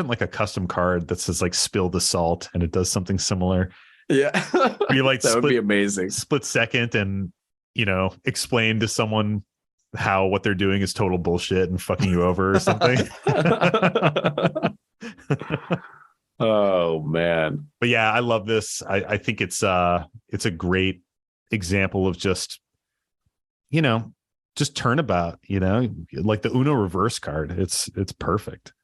Speaker 1: like a custom card that says like spill the salt, and it does something similar.
Speaker 3: yeah,
Speaker 1: You like
Speaker 3: that would be amazing.
Speaker 1: split second and explain to someone how what they're doing is total bullshit and fucking you over or something.
Speaker 3: Oh man.
Speaker 1: But yeah, I love this. I think it's a great example of just just turnabout, like the Uno reverse card. It's perfect.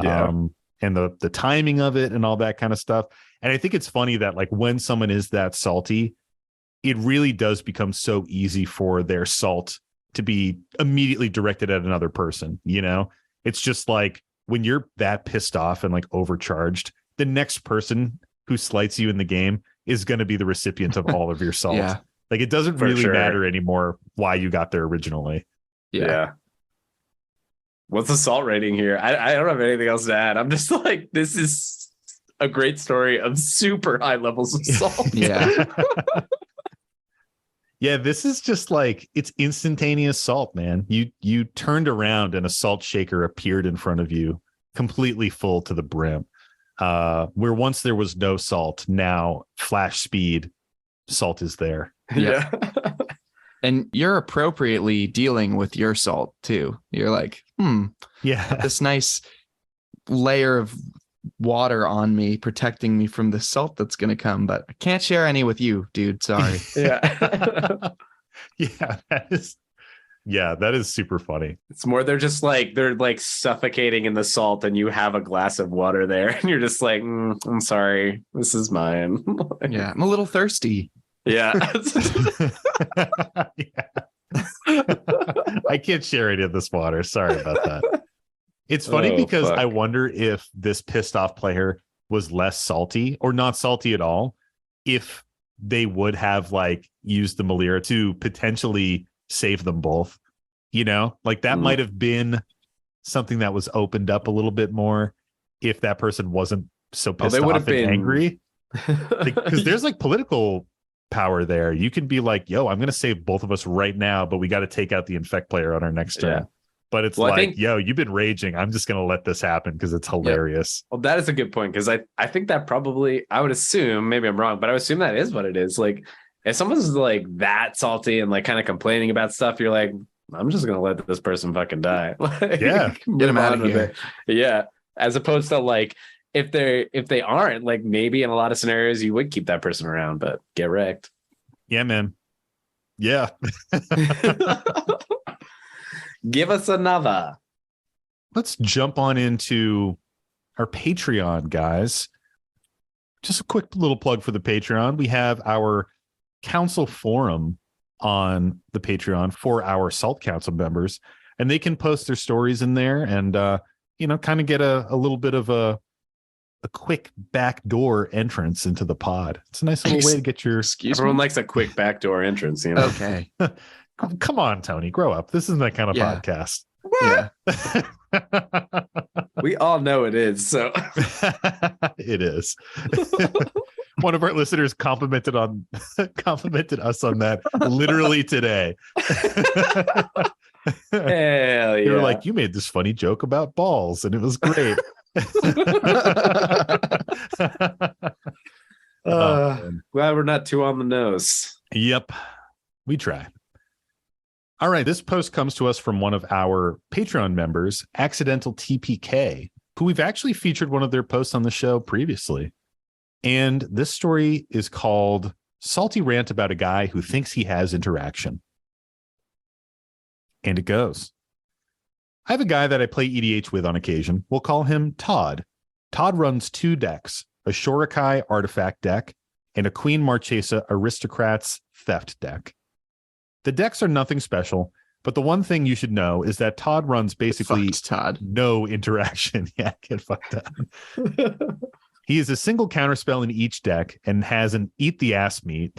Speaker 3: Yeah.
Speaker 1: And the timing of it and all that kind of stuff. And I think it's funny that like when someone is that salty, it really does become so easy for their salt to be immediately directed at another person. It's just like when you're that pissed off and like overcharged, the next person who slights you in the game is going to be the recipient of all of your salt.
Speaker 4: Yeah.
Speaker 1: Like it doesn't
Speaker 3: For
Speaker 1: really
Speaker 3: sure.
Speaker 1: matter anymore why you got there originally.
Speaker 3: Yeah. What's the salt rating here? I don't have anything else to add. I'm just like, this is a great story of super high levels of salt.
Speaker 4: Yeah.
Speaker 1: Yeah, this is just like, it's instantaneous salt, man. You turned around and a salt shaker appeared in front of you, completely full to the brim. Where once there was no salt, now flash speed, salt is there.
Speaker 3: Yeah.
Speaker 4: And you're appropriately dealing with your salt too. You're like,
Speaker 1: Yeah.
Speaker 4: this nice layer of water on me, protecting me from the salt that's going to come, but I can't share any with you, dude. Sorry.
Speaker 3: Yeah.
Speaker 1: That is super funny.
Speaker 3: It's more they're like suffocating in the salt and you have a glass of water there and you're just like, I'm sorry, this is mine.
Speaker 4: Yeah, I'm a little thirsty.
Speaker 3: Yeah.
Speaker 1: I can't share any of this water. Sorry about that. It's funny because
Speaker 3: fuck.
Speaker 1: I wonder if this pissed off player was less salty or not salty at all, if they would have like used the Melira to potentially save them both. Like that might have been something that was opened up a little bit more if that person wasn't so pissed
Speaker 3: they would
Speaker 1: off
Speaker 3: have
Speaker 1: and
Speaker 3: been
Speaker 1: angry. Because there's like political power there. You can be like, yo, I'm going to save both of us right now, but we got to take out the infect player on our next turn.
Speaker 3: Yeah.
Speaker 1: But it's
Speaker 3: I think,
Speaker 1: yo, you've been raging. I'm just going to let this happen because it's hilarious.
Speaker 3: Well, that is a good point because I think that probably, I would assume, maybe I'm wrong, but I would assume that is what it is. Like if someone's like that salty and like kind of complaining about stuff, you're like, I'm just going to let this person fucking die. Like,
Speaker 1: Yeah.
Speaker 4: Get him out of here.
Speaker 3: Yeah. As opposed to like, if they aren't, like maybe in a lot of scenarios you would keep that person around, but get wrecked.
Speaker 1: Yeah, man. Yeah.
Speaker 3: Give us another.
Speaker 1: Let's jump on into our Patreon, guys. Just a quick little plug for the Patreon. We have our council forum on the Patreon for our Salt Council members, and they can post their stories in there and kind of get a little bit of a quick backdoor entrance into the pod. It's a nice little way to get your
Speaker 3: Everyone likes a quick backdoor entrance, you know.
Speaker 4: Okay.
Speaker 1: Come on, Tony, grow up. This isn't that kind of podcast.
Speaker 4: Yeah.
Speaker 3: We all know it is. So
Speaker 1: It is. One of our listeners complimented us on that literally today.
Speaker 3: hell yeah.
Speaker 1: They were like, you made this funny joke about balls, and it was great. Man.
Speaker 3: Glad we're not too on the nose.
Speaker 1: Yep, we try. All right, this post comes to us from one of our Patreon members, Accidental TPK, who we've actually featured one of their posts on the show previously. And this story is called Salty Rant About a Guy Who Thinks He Has Interaction. And it goes. I have a guy that I play EDH with on occasion. We'll call him Todd. Todd runs 2 decks, a Shorakai Artifact deck and a Queen Marchesa Aristocrats Theft deck. The decks are nothing special, but the one thing you should know is that Todd runs basically
Speaker 4: Todd.
Speaker 1: no interaction. Yeah, get fucked up. He is a single counterspell in each deck and has an Eat the Ass Meat.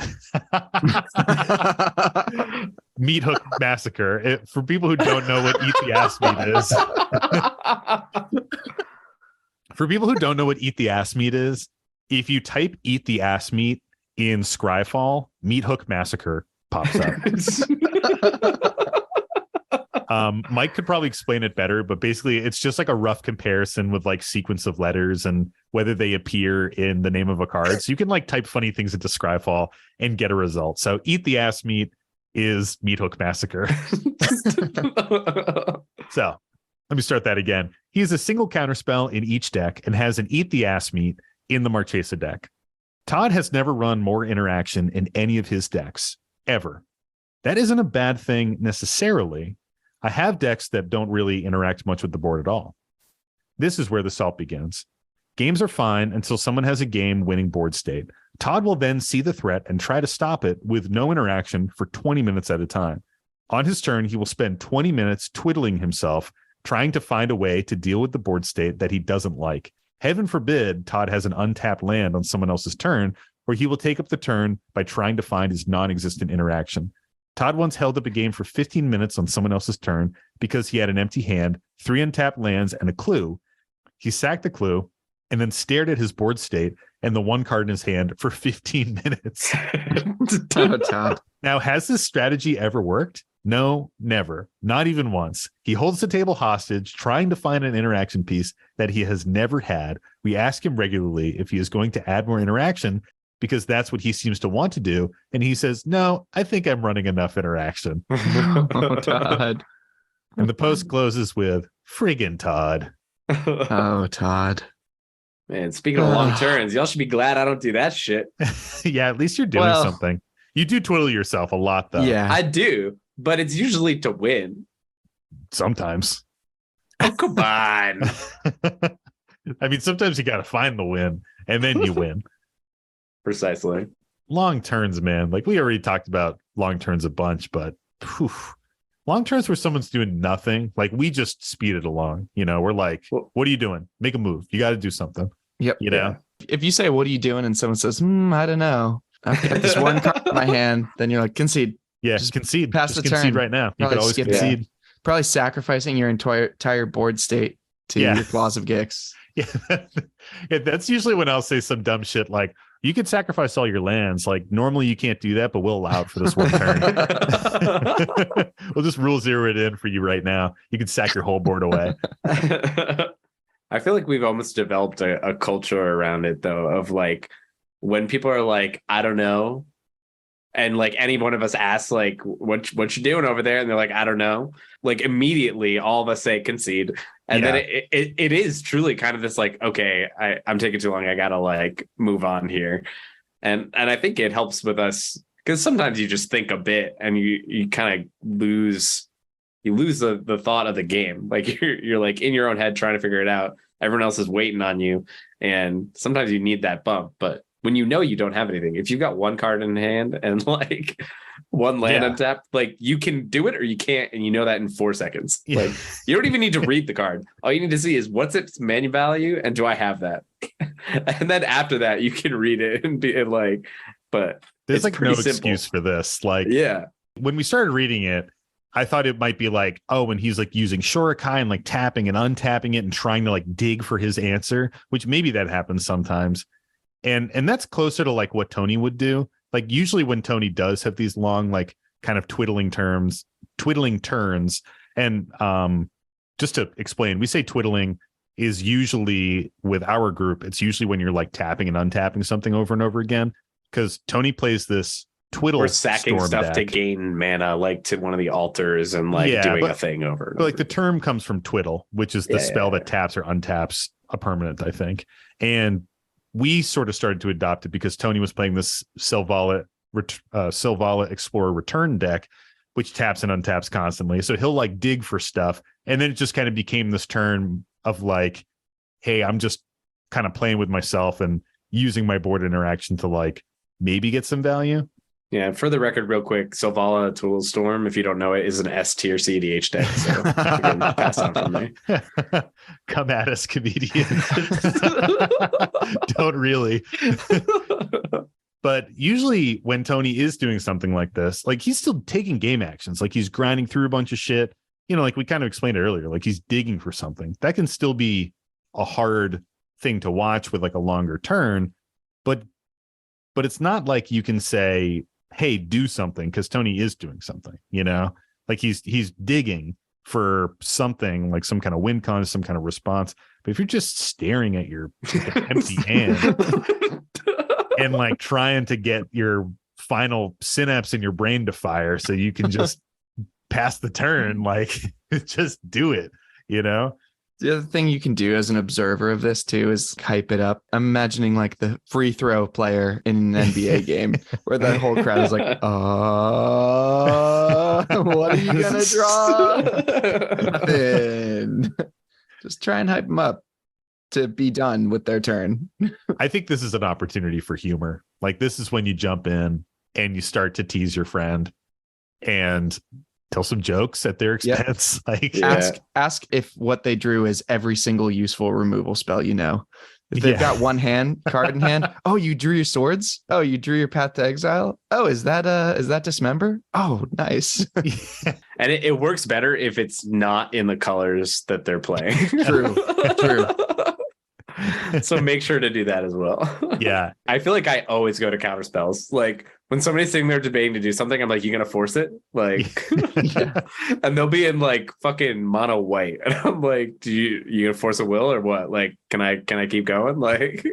Speaker 1: Meat Hook Massacre. For people who don't know what Eat the Ass Meat is. For people who don't know what Eat the Ass Meat is, if you type Eat the Ass Meat in Scryfall, Meat Hook Massacre pops up. Mike could probably explain it better, but basically it's just like a rough comparison with like sequence of letters and whether they appear in the name of a card. So you can like type funny things into Scryfall and get a result. So Eat the Ass Meat is Meat Hook Massacre. So let me start that again. He is a single counterspell in each deck and has an Eat the Ass Meat in the Marchesa deck. Todd has never run more interaction in any of his decks, ever. That isn't a bad thing necessarily. I have decks that don't really interact much with the board at all. This is where the salt begins. Games are fine until someone has a game-winning board state. Todd will then see the threat and try to stop it with no interaction for 20 minutes at a time. On his turn, he will spend 20 minutes twiddling himself, trying to find a way to deal with the board state that he doesn't like. Heaven forbid Todd has an untapped land on someone else's turn, where he will take up the turn by trying to find his non-existent interaction. Todd once held up a game for 15 minutes on someone else's turn because he had an empty hand, 3 untapped lands, and a clue. He sacked the clue and then stared at his board state and the 1 card in his hand for 15 minutes.
Speaker 4: Oh, Todd.
Speaker 1: Now, has this strategy ever worked? No, never. Not even once. He holds the table hostage, trying to find an interaction piece that he has never had. We ask him regularly if he is going to add more interaction because that's what he seems to want to do. And he says, no, I think I'm running enough interaction.
Speaker 4: Oh, Todd.
Speaker 1: And the post closes with, friggin' Todd.
Speaker 4: Oh, Todd.
Speaker 3: Man, speaking of long turns, y'all should be glad I don't do that shit.
Speaker 1: Yeah, at least you're doing something. You do twiddle yourself a lot, though.
Speaker 4: Yeah.
Speaker 3: I do, but it's usually to win.
Speaker 1: Sometimes.
Speaker 3: Oh, come on.
Speaker 1: I mean, sometimes you got to find the win, and then you win.
Speaker 3: Precisely.
Speaker 1: Long turns, man. Like, we already talked about long turns a bunch, but long turns where someone's doing nothing, like, we just speed it along. You know, we're like, what are you doing? Make a move. You got to do something.
Speaker 4: Yep.
Speaker 1: You know?
Speaker 4: If you say, what are you doing? And someone says, I don't know. I've got this 1 card in my hand. Then you're like, concede.
Speaker 1: Yeah,
Speaker 4: Just
Speaker 1: concede.
Speaker 4: pass
Speaker 1: Just
Speaker 4: the
Speaker 1: concede
Speaker 4: turn.
Speaker 1: right now. You
Speaker 4: Probably
Speaker 1: could always
Speaker 4: skip
Speaker 1: concede.
Speaker 4: it. Probably sacrificing your entire board state to your claws of Gix.
Speaker 1: Yeah. Yeah, that's usually when I'll say some dumb shit like, you could sacrifice all your lands. Like, normally you can't do that, but we'll allow it for this 1 turn. We'll just rule 0 it in for you right now. You can sack your whole board away.
Speaker 3: I feel like we've almost developed a culture around it, though, of like when people are like, I don't know. And like any one of us asks, like, what you doing over there? And they're like, I don't know. Like, immediately all of us say concede. And then it is truly kind of this like, okay, I'm taking too long. I gotta like move on here. And I think it helps with us because sometimes you just think a bit and you kind of lose the thought of the game. Like you're like in your own head trying to figure it out. Everyone else is waiting on you. And sometimes you need that bump. But when you know you don't have anything, if you've got 1 card in hand and like 1 land untapped, like you can do it or you can't, and you know that in 4 seconds.
Speaker 1: Yeah.
Speaker 3: Like you don't even need to read the card. All you need to see is what's its manu value and do I have that? And then after that, you can read it and be like, but
Speaker 1: there's
Speaker 3: it's
Speaker 1: like no
Speaker 3: pretty simple.
Speaker 1: excuse for this. Like,
Speaker 3: Yeah.
Speaker 1: when we started reading it, I thought it might be like, oh, when he's like using Shurikai and like tapping and untapping it and trying to like dig for his answer, which maybe that happens sometimes. And that's closer to like what Tony would do. Like usually when Tony does have these long, like kind of twiddling turns. And just to explain, we say twiddling is usually with our group. It's usually when you're like tapping and untapping something over and over again. Because Tony plays this twiddle
Speaker 3: Or sacking
Speaker 1: storm
Speaker 3: stuff
Speaker 1: deck.
Speaker 3: to gain mana, like to one of the altars and like doing a thing over. And
Speaker 1: But like
Speaker 3: over.
Speaker 1: the term comes from twiddle, which is the spell that taps or untaps a permanent, I think. And we sort of started to adopt it because Tony was playing this Selvala Explorer Return deck, which taps and untaps constantly. So he'll like dig for stuff. And then it just kind of became this turn of like, hey, I'm just kind of playing with myself and using my board interaction to like maybe get some value.
Speaker 3: Yeah, for the record, real quick, Selvala Tool Storm, if you don't know it, is an S tier CDH deck. So again, pass on from me.
Speaker 1: Come at us, comedian. Don't really. But usually when Tony is doing something like this, like he's still taking game actions, like he's grinding through a bunch of shit. You know, like we kind of explained it earlier, like he's digging for something. That can still be a hard thing to watch with like a longer turn, but it's not like you can say, hey, do something, because Tony is doing something, you know, like he's digging for something, like some kind of win con, some kind of response. But if you're just staring at your empty hand and like trying to get your final synapse in your brain to fire so you can just pass the turn, like just do it, you know?
Speaker 4: The other thing you can do as an observer of this too is hype it up. I'm imagining like the free throw player in an NBA game where the whole crowd is like, what are you gonna draw? Nothing. Just try and hype them up to be done with their turn.
Speaker 1: I think this is an opportunity for humor. Like, this is when you jump in and you start to tease your friend and tell some jokes at their expense. Like,
Speaker 4: ask if what they drew is every single useful removal spell. If they've got one card in hand. Oh, you drew your swords. Oh, you drew your Path to Exile. Oh, is that Dismember? Oh, nice.
Speaker 3: And it works better if it's not in the colors that they're playing.
Speaker 4: True.
Speaker 3: So make sure to do that as well.
Speaker 1: Yeah.
Speaker 3: I feel like I always go to counter spells. Like when somebody's sitting there debating to do something, I'm like, you gonna force it? Like, and they'll be in like fucking mono white. And I'm like, you gonna force a will or what? Like, can I keep going? Like,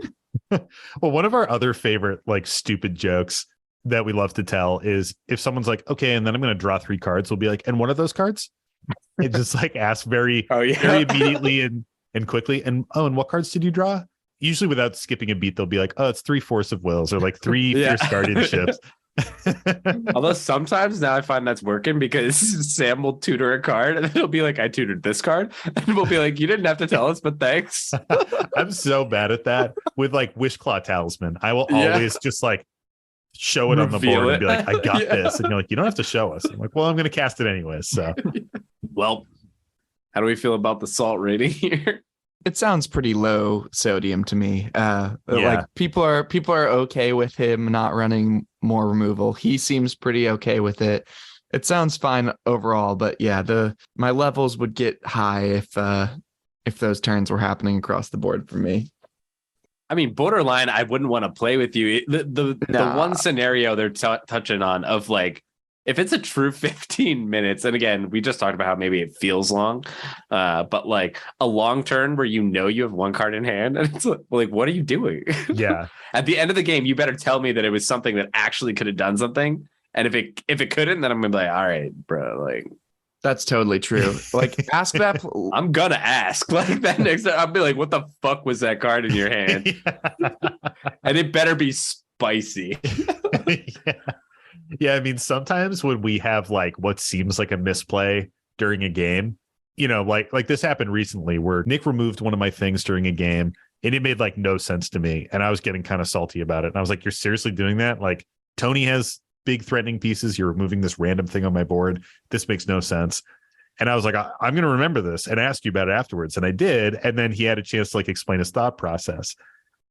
Speaker 1: well, one of our other favorite like stupid jokes that we love to tell is if someone's like, okay, and then I'm going to draw 3 cards, we'll be like, and one of those cards? It just like ask very immediately and quickly. And what cards did you draw? Usually without skipping a beat, they'll be like, oh, it's 3 Force of Wills or like 3 Fierce Guardianships.
Speaker 3: Although sometimes now I find that's working because Sam will tutor a card and he'll be like, I tutored this card. And we'll be like, you didn't have to tell us, but thanks.
Speaker 1: I'm so bad at that with like Wishclaw Talisman. I will always just like show it on the board and be like, I got this. And you're like, you don't have to show us. I'm like, well, I'm going to cast it anyways. So,
Speaker 3: well, how do we feel about the salt rating here?
Speaker 4: It sounds pretty low sodium to me. Like people are okay with him not running more removal. He seems pretty okay with it. It sounds fine overall, but my levels would get high if those turns were happening across the board for me.
Speaker 3: I mean, borderline, I wouldn't want to play with you. The one scenario they're touching on of like, if it's a true 15 minutes, and again, we just talked about how maybe it feels long, but like a long turn where you have 1 card in hand, and it's like, what are you doing?
Speaker 1: Yeah.
Speaker 3: At the end of the game, you better tell me that it was something that actually could have done something. And if it couldn't, then I'm gonna be like, all right, bro, like.
Speaker 4: That's totally true. Like, ask that.
Speaker 3: I'm gonna ask. Like that next time, I'll be like, "What the fuck was that card in your hand?" And it better be spicy.
Speaker 1: Yeah. I mean, sometimes when we have like what seems like a misplay during a game, like this happened recently where Nick removed one of my things during a game, and it made like no sense to me, and I was getting kind of salty about it. And I was like, "You're seriously doing that? Like, Tony has big threatening pieces. You're removing this random thing on my board. This makes no sense." And I was like, I'm going to remember this and ask you about it afterwards. And I did. And then he had a chance to like explain his thought process.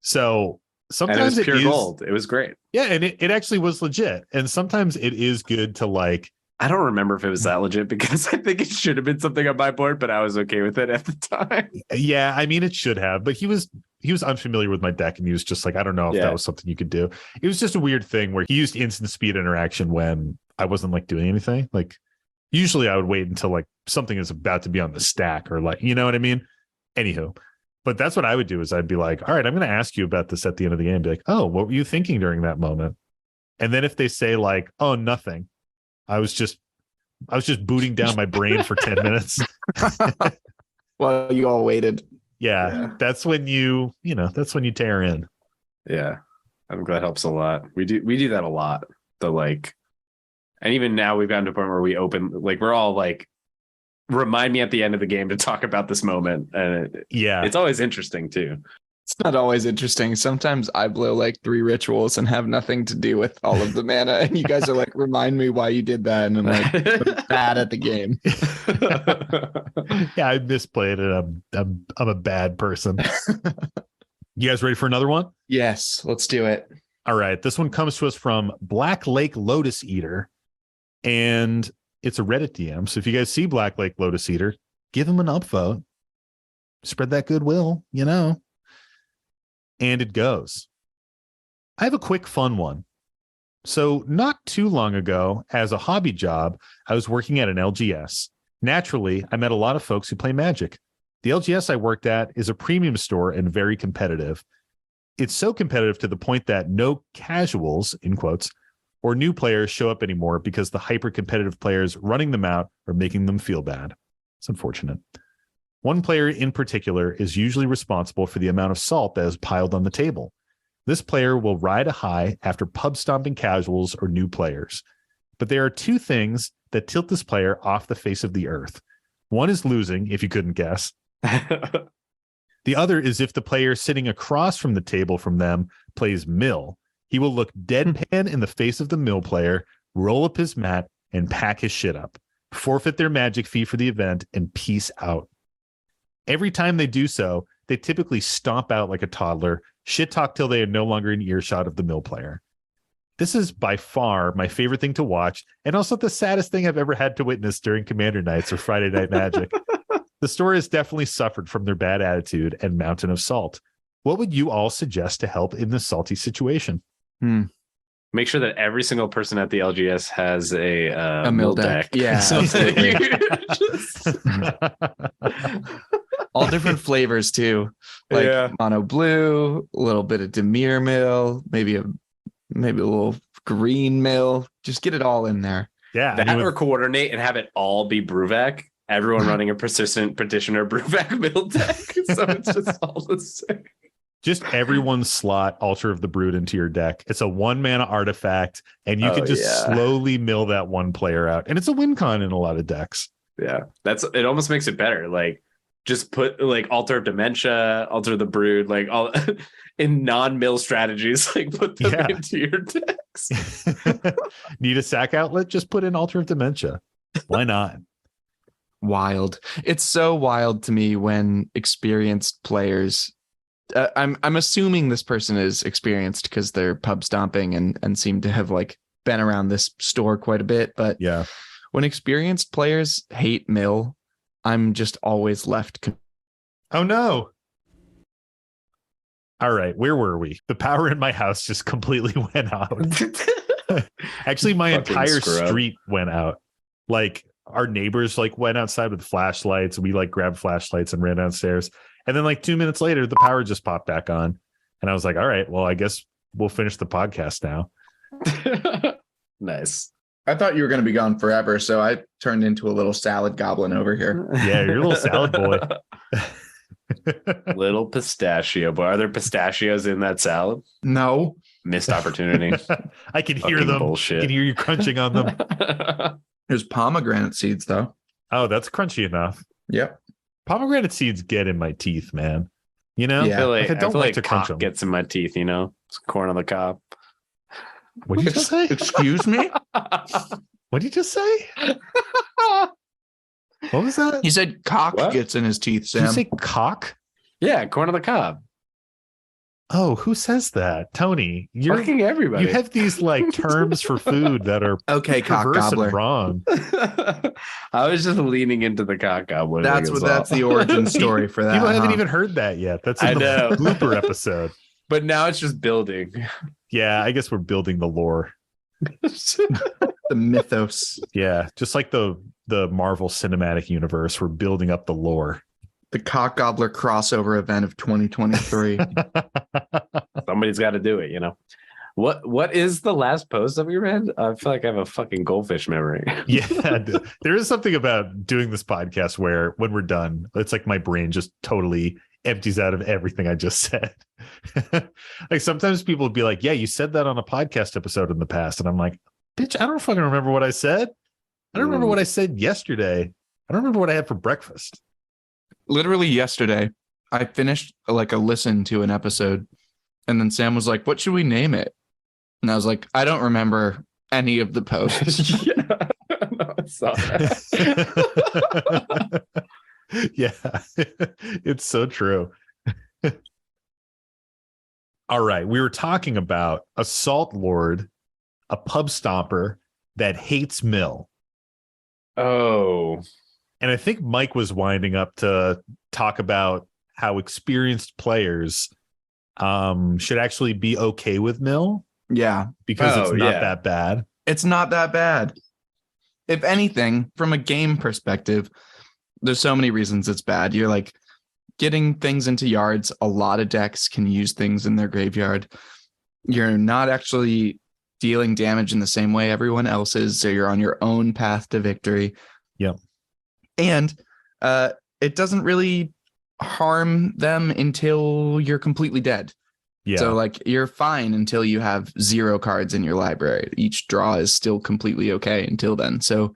Speaker 1: So sometimes
Speaker 3: it was pure gold. It was great.
Speaker 1: Yeah. And it actually was legit. And sometimes it is good to like,
Speaker 3: I don't remember if it was that legit because I think it should have been something on my board, but I was okay with it at the time.
Speaker 1: Yeah. I mean, it should have, but he was unfamiliar with my deck, and he was just like, I don't know if that was something you could do. It was just a weird thing where he used instant speed interaction when I wasn't like doing anything. Like usually I would wait until like something is about to be on the stack or like, you know what I mean? Anywho, but that's what I would do is I'd be like, all right, I'm going to ask you about this at the end of the game. Be like, oh, what were you thinking during that moment? And then if they say like, oh, nothing, I was just booting down my brain for 10 minutes.
Speaker 4: Well, you all waited.
Speaker 1: Yeah, that's when that's when you tear in.
Speaker 3: Yeah, I think that helps a lot. We do that a lot. And even now we've gotten to a point where we open, like we're all like, remind me at the end of the game to talk about this moment. And it's always interesting too.
Speaker 4: It's not always interesting. Sometimes I blow like 3 rituals and have nothing to do with all of the mana. And you guys are like, remind me why you did that. And I'm like, bad at the game.
Speaker 1: Yeah, I misplayed it. I'm a bad person. You guys ready for another one?
Speaker 4: Yes, let's do it.
Speaker 1: All right. This one comes to us from Black Lake Lotus Eater. And it's a Reddit DM. So if you guys see Black Lake Lotus Eater, give him an upvote. Spread that goodwill, And it goes. I have a quick fun one. So not too long ago, as a hobby job, I was working at an LGS. Naturally, I met a lot of folks who play Magic. The LGS I worked at is a premium store and very competitive. It's so competitive to the point that no casuals, in quotes, or new players show up anymore because the hyper-competitive players running them out are making them feel bad. It's unfortunate. One player in particular is usually responsible for the amount of salt that is piled on the table. This player will ride a high after pub stomping casuals or new players. But there are two things that tilt this player off the face of the earth. One is losing, if you couldn't guess. The other is if the player sitting across from the table from them plays mill. He will look deadpan in the face of the mill player, roll up his mat, and pack his shit up, forfeit their magic fee for the event, and peace out. Every time they do so, they typically stomp out like a toddler, shit talk till they are no longer in earshot of the mill player. This is by far my favorite thing to watch, and also the saddest thing I've ever had to witness during Commander Nights or Friday Night Magic. The story has definitely suffered from their bad attitude and mountain of salt. What would you all suggest to help in this salty situation?
Speaker 3: Make sure that every single person at the LGS has a
Speaker 4: mill deck. Yeah,
Speaker 3: So
Speaker 4: absolutely. All different flavors too, like mono blue, a little bit of Demir mill, maybe a little green mill. Just get it all in there.
Speaker 1: Yeah,
Speaker 3: that or coordinate and have it all be Brewvac. Everyone running a persistent petitioner Brewvac mill deck, so it's just all the same.
Speaker 1: Just everyone slot Altar of the Brood into your deck. It's a 1-mana artifact, and you can just slowly mill that one player out. And it's a win con in a lot of decks.
Speaker 3: Yeah, it almost makes it better. Like, just put like Altar of Dementia, Altar of the Brood, like all in non-mill strategies, like put them into your decks.
Speaker 1: Need a sack outlet? Just put in Altar of Dementia. Why not?
Speaker 4: Wild. It's so wild to me when experienced players. I'm assuming this person is experienced because they're pub stomping and seem to have like been around this store quite a bit. But
Speaker 1: yeah,
Speaker 4: when experienced players hate mill, I'm just always left.
Speaker 1: Oh no. All right, where were we? The power in my house just completely went out. Actually, my entire street went out. Like our neighbors like went outside with flashlights. We like grabbed flashlights and ran downstairs. And then like 2 minutes later, the power just popped back on. And I was like, all right, well, I guess we'll finish the podcast now.
Speaker 3: Nice.
Speaker 5: I thought you were going to be gone forever, so I turned into a little salad goblin over here.
Speaker 1: Yeah, you're a little salad boy.
Speaker 3: Little pistachio boy. Are there pistachios in that salad?
Speaker 5: No.
Speaker 3: Missed opportunity.
Speaker 1: I can hear them. Bullshit. I can hear you crunching on them.
Speaker 5: There's pomegranate seeds, though.
Speaker 1: Oh, that's crunchy enough.
Speaker 5: Yep.
Speaker 1: Pomegranate seeds get in my teeth, man. You know?
Speaker 3: Yeah.
Speaker 1: I don't like to crunch them.
Speaker 3: Gets in my teeth, you know? It's corn on the cob.
Speaker 1: What did you just say?
Speaker 5: Excuse me?
Speaker 1: What did you just say? What was that?
Speaker 5: He said cock gets in his teeth, Sam.
Speaker 1: Did you say cock?
Speaker 3: Yeah, corn on the cob.
Speaker 1: Oh, who says that? Tony, you're
Speaker 3: fucking everybody.
Speaker 1: You have these like terms for food that are
Speaker 5: okay, cock gobbler.
Speaker 1: And wrong.
Speaker 3: I was just leaning into the cock gobbler.
Speaker 5: That's the origin story for that.
Speaker 1: People haven't even heard that yet. That's in the blooper episode.
Speaker 3: But now it's just building.
Speaker 1: Yeah, I guess we're building the lore.
Speaker 5: The mythos.
Speaker 1: Yeah, just like the Marvel Cinematic Universe, we're building up the lore.
Speaker 5: The cock gobbler crossover event of 2023.
Speaker 3: Somebody's got to do it, you know. What is the last post that we read? I feel like I have a fucking goldfish memory.
Speaker 1: Yeah, there is something about doing this podcast where when we're done, it's like my brain just totally empties out of everything I just said. Like sometimes people would be like, yeah, you said that on a podcast episode in the past. And I'm like, bitch, I don't fucking remember what I said. I don't remember what I said yesterday. I don't remember what I had for breakfast.
Speaker 5: Literally yesterday, I finished like a listen to an episode, and then Sam was like, what should we name it? And I was like, I don't remember any of the posts.
Speaker 3: Yeah. No, I saw that.
Speaker 1: Yeah, it's so true. All right, we were talking about a salt lord, a pub stomper that hates mill.
Speaker 3: Oh.
Speaker 1: And I think Mike was winding up to talk about how experienced players should actually be okay with mill.
Speaker 5: Yeah.
Speaker 1: Because it's not that bad.
Speaker 5: It's not that bad. If anything, from a game perspective, there's so many reasons it's bad. You're like getting things into yards. A lot of decks can use things in their graveyard. You're not actually dealing damage in the same way everyone else is. So you're on your own path to victory.
Speaker 1: Yep.
Speaker 5: And it doesn't really harm them until you're completely dead.
Speaker 1: Yeah.
Speaker 5: So like you're fine until you have 0 cards in your library. Each draw is still completely okay until then. So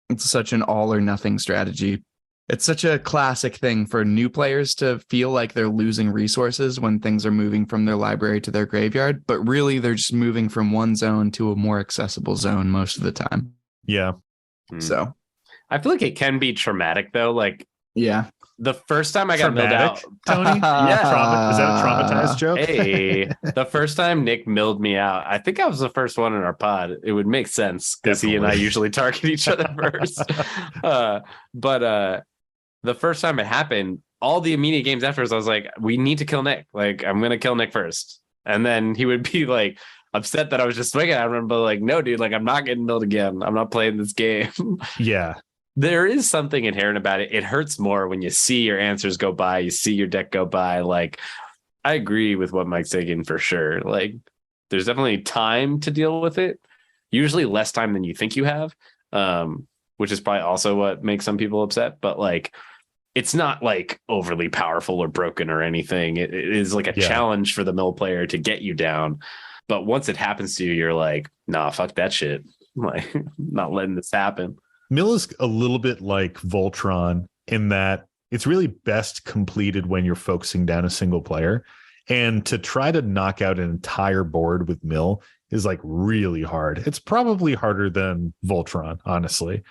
Speaker 5: it's such an all or nothing strategy. It's such a classic thing for new players to feel like they're losing resources when things are moving from their library to their graveyard, but really they're just moving from one zone to a more accessible zone most of the time.
Speaker 1: Yeah.
Speaker 5: So
Speaker 3: I feel like it can be traumatic though. Like
Speaker 5: yeah.
Speaker 3: the first time I got milled out,
Speaker 1: Tony?
Speaker 3: Yeah.
Speaker 1: Is that a traumatized joke?
Speaker 3: hey, the first time Nick milled me out, I think I was the first one in our pod. It would make sense because he and I
Speaker 1: Definitely.
Speaker 3: usually target each other first. But the first time it happened, all the immediate games afterwards, I was like, we need to kill Nick. Like, I'm going to kill Nick first. And then he would be like upset that I was just swinging at him, but like, no, dude, like, I'm not getting milled again. I'm not playing this game.
Speaker 1: Yeah.
Speaker 3: There is something inherent about it. It hurts more when you see your answers go by, you see your deck go by. Like, I agree with what Mike's saying for sure. Like, there's definitely time to deal with it. Usually less time than you think you have, which is probably also what makes some people upset. But like, it's not like overly powerful or broken or anything. It is like a challenge for the mill player to get you down. But once it happens to you, you're like, nah, fuck that shit. I'm like, not letting this happen.
Speaker 1: Mill is a little bit like Voltron in that it's really best completed when you're focusing down a single player. And to try to knock out an entire board with Mill is like really hard. It's probably harder than Voltron, honestly.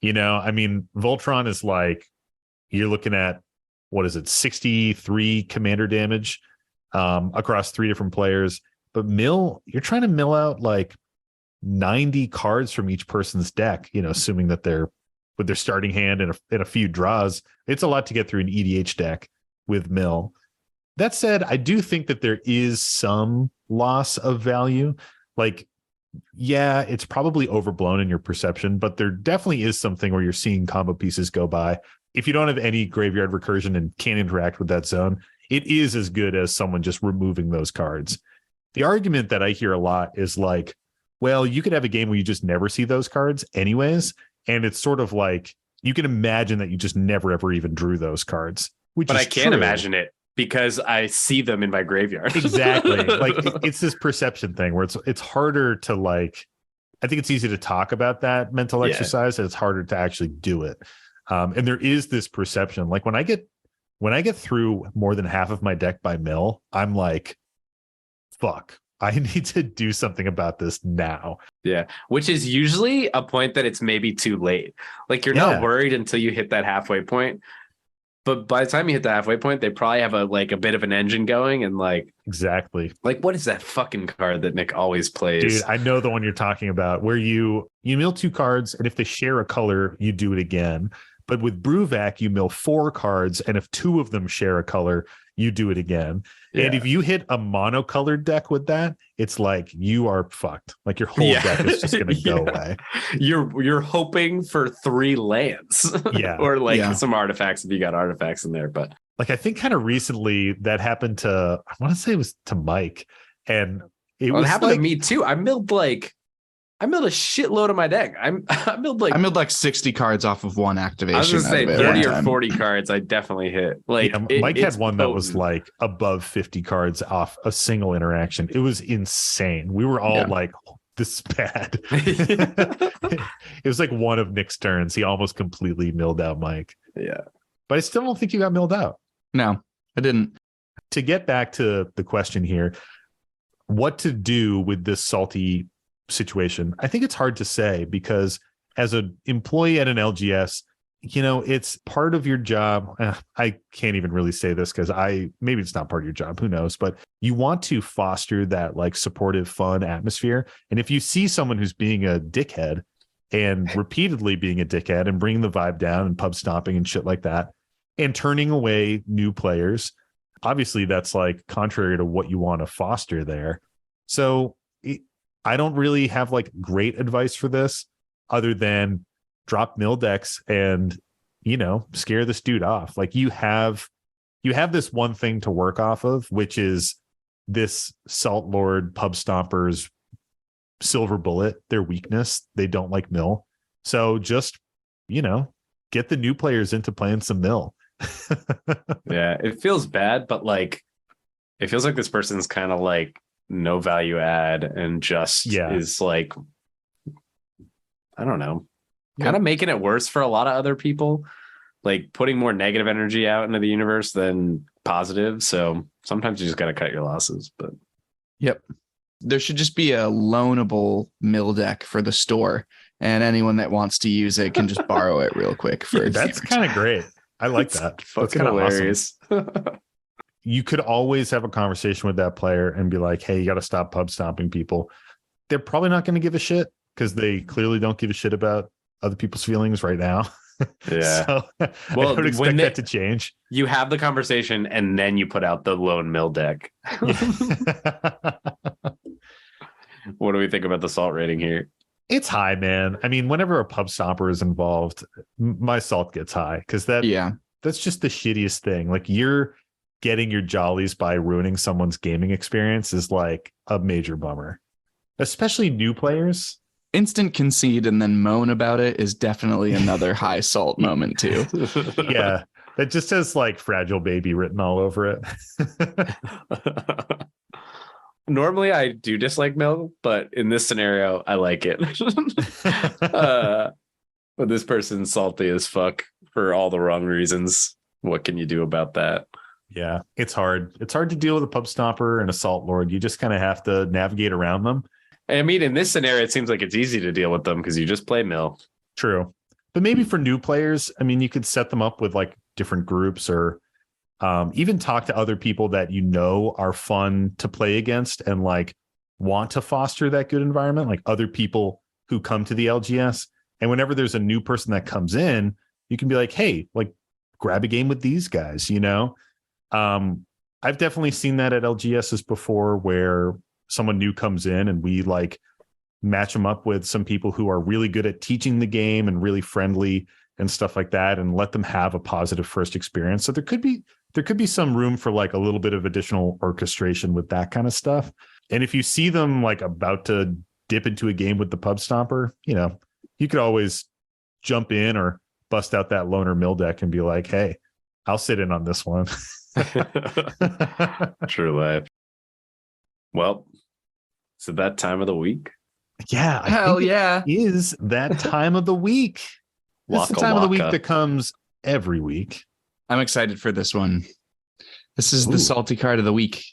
Speaker 1: You know, I mean, Voltron is like, you're looking at, what is it, 63 commander damage across 3 different players. But Mill, you're trying to mill out like 90 cards from each person's deck, you know, assuming that they're with their starting hand and a few draws. It's a lot to get through an EDH deck with Mill. That said, I do think that there is some loss of value. Like, yeah, it's probably overblown in your perception, but there definitely is something where you're seeing combo pieces go by. If you don't have any graveyard recursion and can't interact with that zone, it is as good as someone just removing those cards. The argument that I hear a lot is like, well, you could have a game where you just never see those cards anyways. And it's sort of like, you can imagine that you just never, ever even drew those cards, which
Speaker 3: but
Speaker 1: is
Speaker 3: I can't
Speaker 1: true.
Speaker 3: imagine it because I see them in my graveyard.
Speaker 1: Exactly. Like it's this perception thing where it's harder to like, I think it's easy to talk about that mental exercise, and it's harder to actually do it. And there is this perception. Like when I get through more than half of my deck by mill, I'm like, fuck, I need to do something about this now.
Speaker 3: Yeah, which is usually a point that it's maybe too late. Like you're not worried until you hit that halfway point. But by the time you hit the halfway point, they probably have a bit of an engine going and like
Speaker 1: exactly.
Speaker 3: Like what is that fucking card that Nick always plays?
Speaker 1: Dude, I know the one you're talking about where you mill 2 cards, and if they share a color, you do it again. But with Brewvac, you mill 4 cards, and if 2 of them share a color, you do it again. Yeah. And if you hit a monocolored deck with that, it's like you are fucked. Like your whole deck is just going to go away.
Speaker 3: You're hoping for 3 lands, or some artifacts if you got artifacts in there. But
Speaker 1: like I think kind of recently that happened to, I want to say it was to Mike, and it
Speaker 3: happened to me too. I milled a shitload of my deck. I milled
Speaker 5: like 60 cards off of one activation.
Speaker 3: I was gonna say 30 or 40 cards. I definitely hit. Like
Speaker 1: Mike had one that was like above 50 cards off a single interaction. It was insane. We were all like, this is bad. It was like one of Nick's turns. He almost completely milled out Mike.
Speaker 3: Yeah.
Speaker 1: But I still don't think you got milled out.
Speaker 5: No, I didn't.
Speaker 1: To get back to the question here, what to do with this salty situation, I think it's hard to say, because as an employee at an LGS, you know, it's part of your job. I can't even really say this because maybe it's not part of your job, who knows, but you want to foster that like supportive, fun atmosphere. And if you see someone who's being a dickhead and repeatedly being a dickhead and bringing the vibe down and pub stomping and shit like that and turning away new players, obviously that's like contrary to what you want to foster there. So I don't really have like great advice for this other than drop mill decks and, you know, scare this dude off. Like you have this one thing to work off of, which is this Salt Lord pub stompers silver bullet, their weakness. They don't like mill. So just, you know, get the new players into playing some mill.
Speaker 3: Yeah, it feels bad, but like it feels like this person's kind of like no value add and just is like, I don't know, kind of making it worse for a lot of other people, like putting more negative energy out into the universe than positive. So sometimes you just got to cut your losses. But
Speaker 5: Yep. There should just be a loanable mill deck for the store, and anyone that wants to use it can just borrow it real quick.
Speaker 1: That's kind of great. I like that. That's
Speaker 3: fucking
Speaker 1: kind of
Speaker 3: hilarious.
Speaker 1: Awesome. You could always have a conversation with that player and be like, hey, you got to stop pub stomping people. They're probably not going to give a shit because they clearly don't give a shit about other people's feelings right now.
Speaker 3: Yeah.
Speaker 1: So well, I don't expect that to change.
Speaker 3: You have the conversation and then you put out the lone mill deck. What do we think about the salt rating here?
Speaker 1: It's high, man. I mean, whenever a pub stomper is involved, my salt gets high because that's just the shittiest thing. Like, you're getting your jollies by ruining someone's gaming experience is like a major bummer, especially new players.
Speaker 5: Instant concede and then moan about it is definitely another high salt moment too.
Speaker 1: Yeah, it just has like fragile baby written all over it.
Speaker 3: Normally I do dislike milk, but in this scenario I like it. But this person's salty as fuck for all the wrong reasons. What can you do about that?
Speaker 1: Yeah, it's hard. It's hard to deal with a pub stomper and a salt lord. You just kind of have to navigate around them.
Speaker 3: I mean, in this scenario, it seems like it's easy to deal with them because you just play mill.
Speaker 1: True. But maybe for new players, I mean, you could set them up with like different groups or even talk to other people that you know are fun to play against and like want to foster that good environment, like other people who come to the LGS. And whenever there's a new person that comes in, you can be like, hey, like grab a game with these guys, you know? I've definitely seen that at LGSs before where someone new comes in and we like match them up with some people who are really good at teaching the game and really friendly and stuff like that and let them have a positive first experience. So there could be some room for like a little bit of additional orchestration with that kind of stuff. And if you see them like about to dip into a game with the pub stomper, you know, you could always jump in or bust out that loner mill deck and be like, hey, I'll sit in on this one.
Speaker 3: True life. Well, is it that time of the week?
Speaker 1: Yeah.
Speaker 5: Hell yeah.
Speaker 1: It is that time of the week. It's the time of the week that comes every week.
Speaker 5: I'm excited for this one. This is the salty card of the week.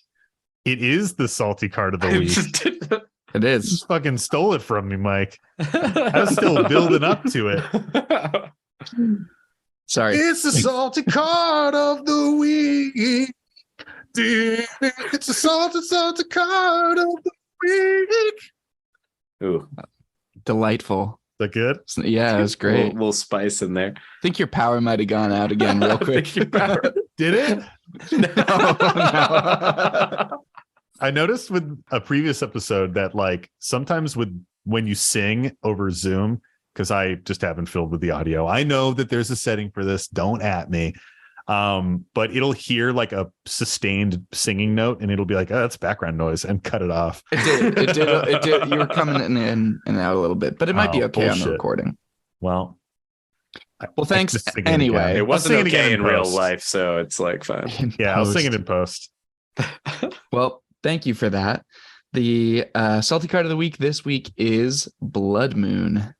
Speaker 1: It is the salty card of the week.
Speaker 5: It
Speaker 1: You
Speaker 5: is.
Speaker 1: just fucking stole it from me, Mike. I was still building up to it.
Speaker 5: Sorry.
Speaker 1: It's the salty card of the week. It's the salty card of the week.
Speaker 3: Ooh,
Speaker 5: Delightful.
Speaker 1: Is that good?
Speaker 5: Yeah, it was great.
Speaker 3: Little spice in there.
Speaker 5: I think your power might have gone out again real quick.
Speaker 1: Did it?
Speaker 5: No.
Speaker 1: I noticed with a previous episode that like sometimes when you sing over Zoom, because I just haven't filled with the audio. I know that there's a setting for this. Don't at me. But it'll hear like a sustained singing note and it'll be like, oh, that's background noise, and cut it off.
Speaker 5: It did. You were coming in and out a little bit, but it might be okay on the recording.
Speaker 1: Well,
Speaker 5: thanks anyway.
Speaker 3: It wasn't okay in real
Speaker 1: post.
Speaker 3: life, so it's like fine.
Speaker 1: Yeah, I'll sing it in post.
Speaker 5: Well, thank you for that. The salty card of the week this week is Blood Moon.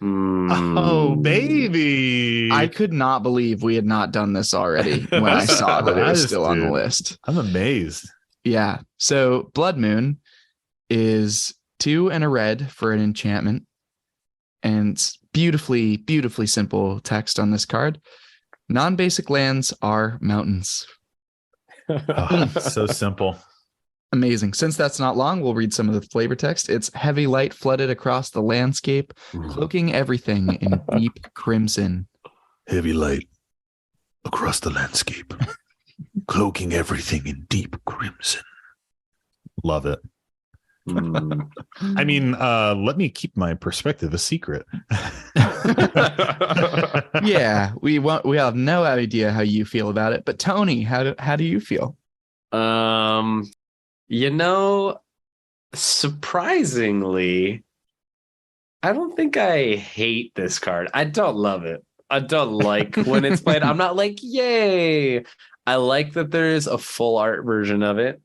Speaker 1: Oh, baby.
Speaker 5: I could not believe we had not done this already when I saw that it was still on the list.
Speaker 1: I'm amazed.
Speaker 5: Yeah. So Blood Moon is 2 and a red for an enchantment. And it's beautifully, beautifully simple text on this card. Non-basic lands are mountains.
Speaker 1: Oh, so simple.
Speaker 5: Amazing. Since that's not long, we'll read some of the flavor text. It's heavy light flooded across the landscape, cloaking everything in deep crimson.
Speaker 1: Heavy light across the landscape, cloaking everything in deep crimson. Love it. I mean, let me keep my perspective a secret.
Speaker 5: Yeah, we have no idea how you feel about it, but Tony, how do you feel?
Speaker 3: You know, surprisingly, I don't think I hate this card. I don't love it. I don't like when it's played. I'm not like, yay. I like that there's a full art version of it.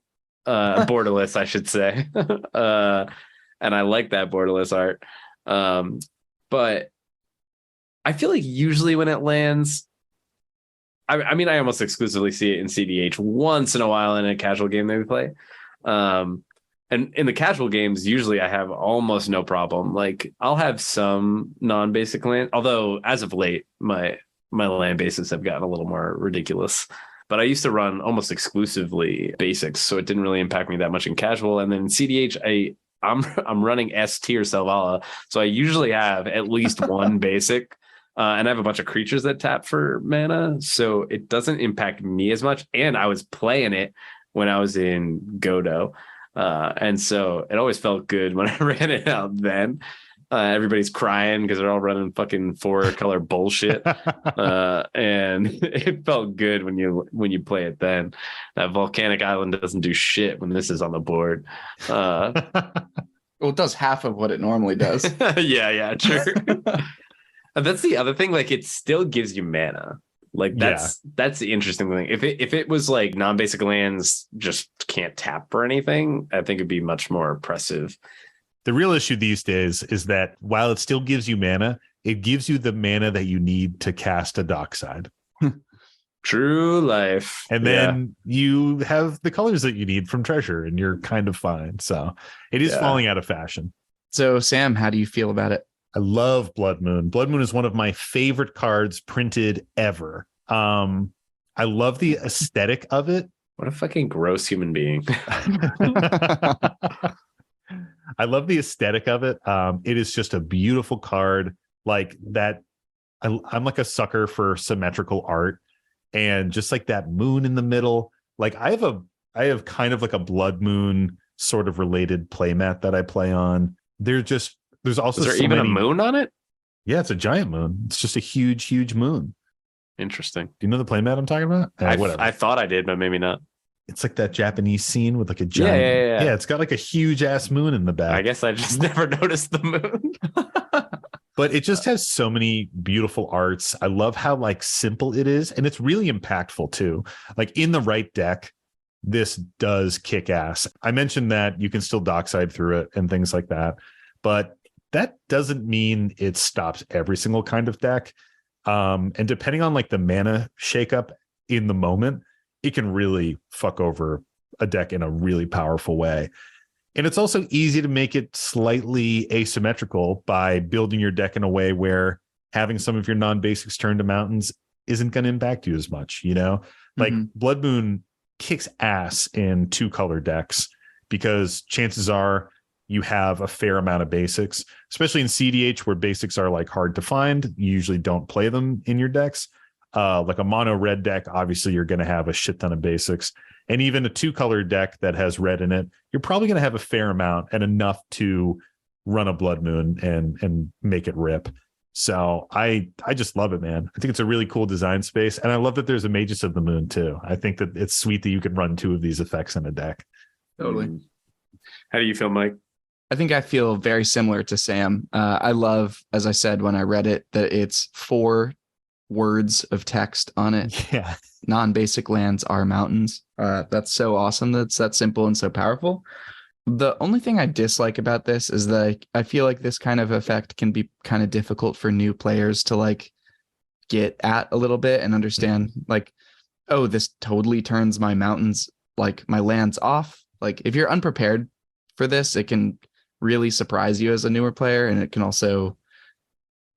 Speaker 3: Borderless, I should say. And I like that borderless art. But I feel like usually when it lands, I mean, I almost exclusively see it in CDH once in a while in a casual game that we play. And in the casual games, usually I have almost no problem. Like I'll have some non-basic land, although as of late, my land bases have gotten a little more ridiculous. But I used to run almost exclusively basics, so it didn't really impact me that much in casual. And then in CDH, I'm running S tier Selvala, so I usually have at least one basic. And I have a bunch of creatures that tap for mana, so it doesn't impact me as much. And I was playing it when I was in Godo. And so it always felt good when I ran it out then. Everybody's crying because they're all running fucking 4-color bullshit. And it felt good when you play it then. That volcanic island doesn't do shit when this is on the board.
Speaker 5: Well, it does half of what it normally does.
Speaker 3: Yeah, true. And that's the other thing. Like, it still gives you mana. Like that's the interesting thing. If it was like non-basic lands just can't tap for anything, I think it'd be much more oppressive.
Speaker 1: The real issue these days is that while it still gives you mana, it gives you the mana that you need to cast a Dockside.
Speaker 3: True life.
Speaker 1: And then you have the colors that you need from Treasure, and you're kind of fine. So it is falling out of fashion.
Speaker 4: So, Sam, how do you feel about it?
Speaker 1: I love Blood Moon. Blood Moon is one of my favorite cards printed ever. I love the aesthetic of it.
Speaker 3: What a fucking gross human being.
Speaker 1: I love the aesthetic of it. It is just a beautiful card like that. I'm like a sucker for symmetrical art, and just like that moon in the middle. Like I have kind of like a Blood Moon sort of related playmat that I play on. There's also
Speaker 3: is there even a moon on it?
Speaker 1: Yeah, it's a giant moon. It's just a huge moon.
Speaker 3: Interesting.
Speaker 1: Do you know the playmat I'm talking about? Whatever.
Speaker 3: I thought I did, but maybe not.
Speaker 1: It's like that Japanese scene with like a giant. Yeah, it's got like a huge ass moon in the back.
Speaker 3: I guess I just never noticed the moon.
Speaker 1: But it just has so many beautiful arts. I love how like simple it is, and it's really impactful too. Like in the right deck, this does kick ass. I mentioned that you can still Dockside through it and things like that, but that doesn't mean it stops every single kind of deck. And depending on like the mana shakeup in the moment, it can really fuck over a deck in a really powerful way. And it's also easy to make it slightly asymmetrical by building your deck in a way where having some of your non-basics turned to mountains isn't going to impact you as much, you know? Like Blood Moon kicks ass in 2-color decks because chances are you have a fair amount of basics, especially in CDH where basics are like hard to find. You usually don't play them in your decks. Like a mono red deck, obviously you're going to have a shit ton of basics. And even a 2-color deck that has red in it, you're probably going to have a fair amount and enough to run a Blood Moon and make it rip. So I just love it, man. I think it's a really cool design space. And I love that there's a Magus of the Moon too. I think that it's sweet that you can run 2 of these effects in a deck.
Speaker 5: Totally.
Speaker 3: How do you feel, Mike?
Speaker 4: I think I feel very similar to Sam. I love, as I said when I read it, that it's 4 words of text on it.
Speaker 1: Yeah.
Speaker 4: Non-basic lands are mountains. That's so awesome. That's that simple and so powerful. The only thing I dislike about this is that I feel like this kind of effect can be kind of difficult for new players to like get at a little bit and understand like, oh, this totally turns my mountains, like my lands off. Like if you're unprepared for this, it can really surprise you as a newer player. And it can also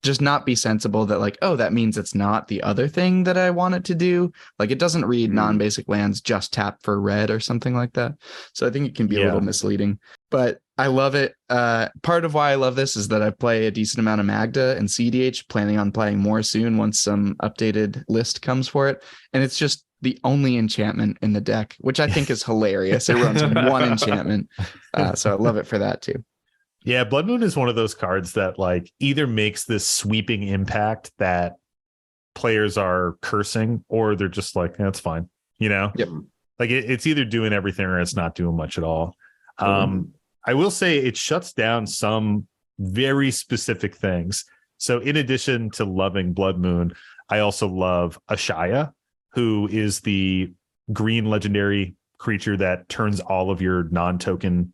Speaker 4: just not be sensible that like, oh, that means it's not the other thing that I want it to do. Like it doesn't read non-basic lands just tap for red or something like that. So I think it can be a little misleading, but I love it. Part of why I love this is that I play a decent amount of Magda and CDH, planning on playing more soon once some updated list comes for it. And it's just the only enchantment in the deck, which I think is hilarious. It runs 1 enchantment. So I love it for that too.
Speaker 1: Yeah, Blood Moon is one of those cards that like either makes this sweeping impact that players are cursing, or they're just like, that's fine, you know?
Speaker 4: Yep.
Speaker 1: Like it's either doing everything or it's not doing much at all. I will say it shuts down some very specific things. So in addition to loving Blood Moon, I also love Ashaya, who is the green legendary creature that turns all of your non-token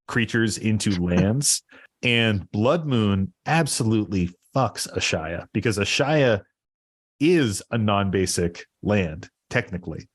Speaker 1: creatures into lands. And Blood Moon absolutely fucks Ashaya because Ashaya is a non-basic land, technically.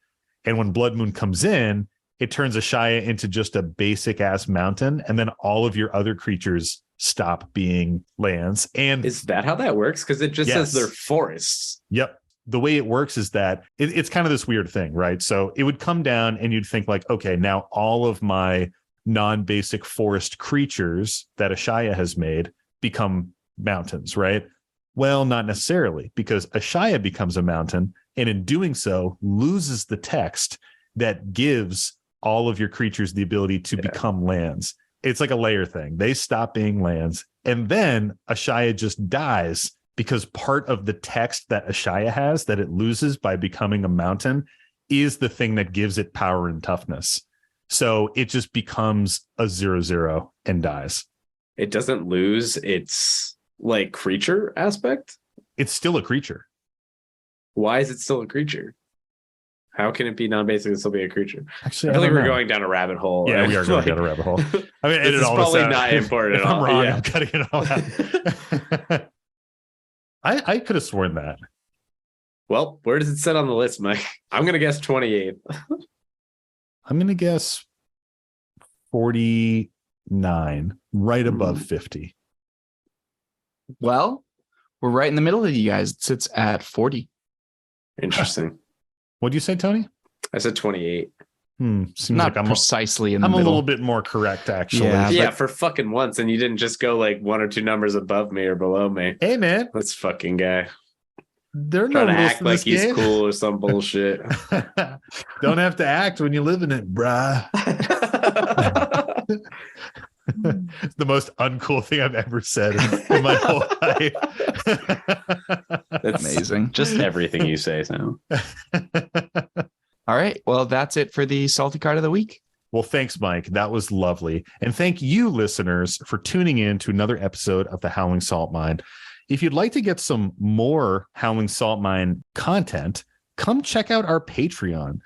Speaker 1: And when Blood Moon comes in, it turns Ashaya into just a basic ass mountain, and then all of your other creatures stop being lands. And
Speaker 3: Is that how that works? Because it just
Speaker 1: Yes.
Speaker 3: says they're forests.
Speaker 1: Yep. The way it works is that it's kind of this weird thing, right? So it would come down and you'd think like, okay, now all of my non-basic forest creatures that Ashaya has made become mountains, right? Well, not necessarily, because Ashaya becomes a mountain and in doing so loses the text that gives all of your creatures the ability to become lands. It's like a layer thing. They stop being lands. And then Ashaya just dies because part of the text that Ashaya has that it loses by becoming a mountain is the thing that gives it power and toughness. So it just becomes a 0/0 and dies.
Speaker 3: It doesn't lose its like creature aspect.
Speaker 1: It's still a creature.
Speaker 3: Why is it still a creature? How can it be non-basic and still be a creature?
Speaker 1: Actually,
Speaker 3: I feel like
Speaker 1: don't
Speaker 3: we're
Speaker 1: know.
Speaker 3: going down a rabbit hole.
Speaker 1: Yeah, we are going
Speaker 3: Like,
Speaker 1: down a rabbit hole. I mean,
Speaker 3: This
Speaker 1: edit
Speaker 3: is
Speaker 1: all
Speaker 3: probably
Speaker 1: out.
Speaker 3: not important
Speaker 1: If
Speaker 3: at
Speaker 1: I'm
Speaker 3: all.
Speaker 1: wrong,
Speaker 3: Yeah.
Speaker 1: I'm cutting it all out. I could have sworn that.
Speaker 3: Well, where does it sit on the list, Mike? I'm gonna guess 28.
Speaker 1: I'm going to guess 49, right above 50.
Speaker 5: Well, we're right in the middle of you guys. It sits at 40.
Speaker 3: Interesting.
Speaker 1: What do you say, Tony?
Speaker 3: I said 28.
Speaker 1: Seems
Speaker 5: Not
Speaker 1: like I'm
Speaker 5: precisely in the
Speaker 1: a
Speaker 5: middle.
Speaker 1: little bit more correct, actually.
Speaker 5: Yeah.
Speaker 3: Yeah, for fucking once, and you didn't just go like 1 or 2 numbers above me or below me.
Speaker 1: Hey, man,
Speaker 3: This fucking guy
Speaker 1: there are no
Speaker 3: trying to
Speaker 1: rules
Speaker 3: act
Speaker 1: to
Speaker 3: like
Speaker 1: this
Speaker 3: he's
Speaker 1: game.
Speaker 3: cool or some bullshit.
Speaker 1: Don't have to act when you live in it, bruh. It's the most uncool thing I've ever said in my whole life.
Speaker 3: That's
Speaker 5: Amazing.
Speaker 3: Just everything you say, Sam.
Speaker 5: All right. Well, that's it for the salty card of the week.
Speaker 1: Well, thanks, Mike. That was lovely. And thank you, listeners, for tuning in to another episode of the Howling Salt Mine. If you'd like to get some more Howling Salt Mine content, come check out our Patreon,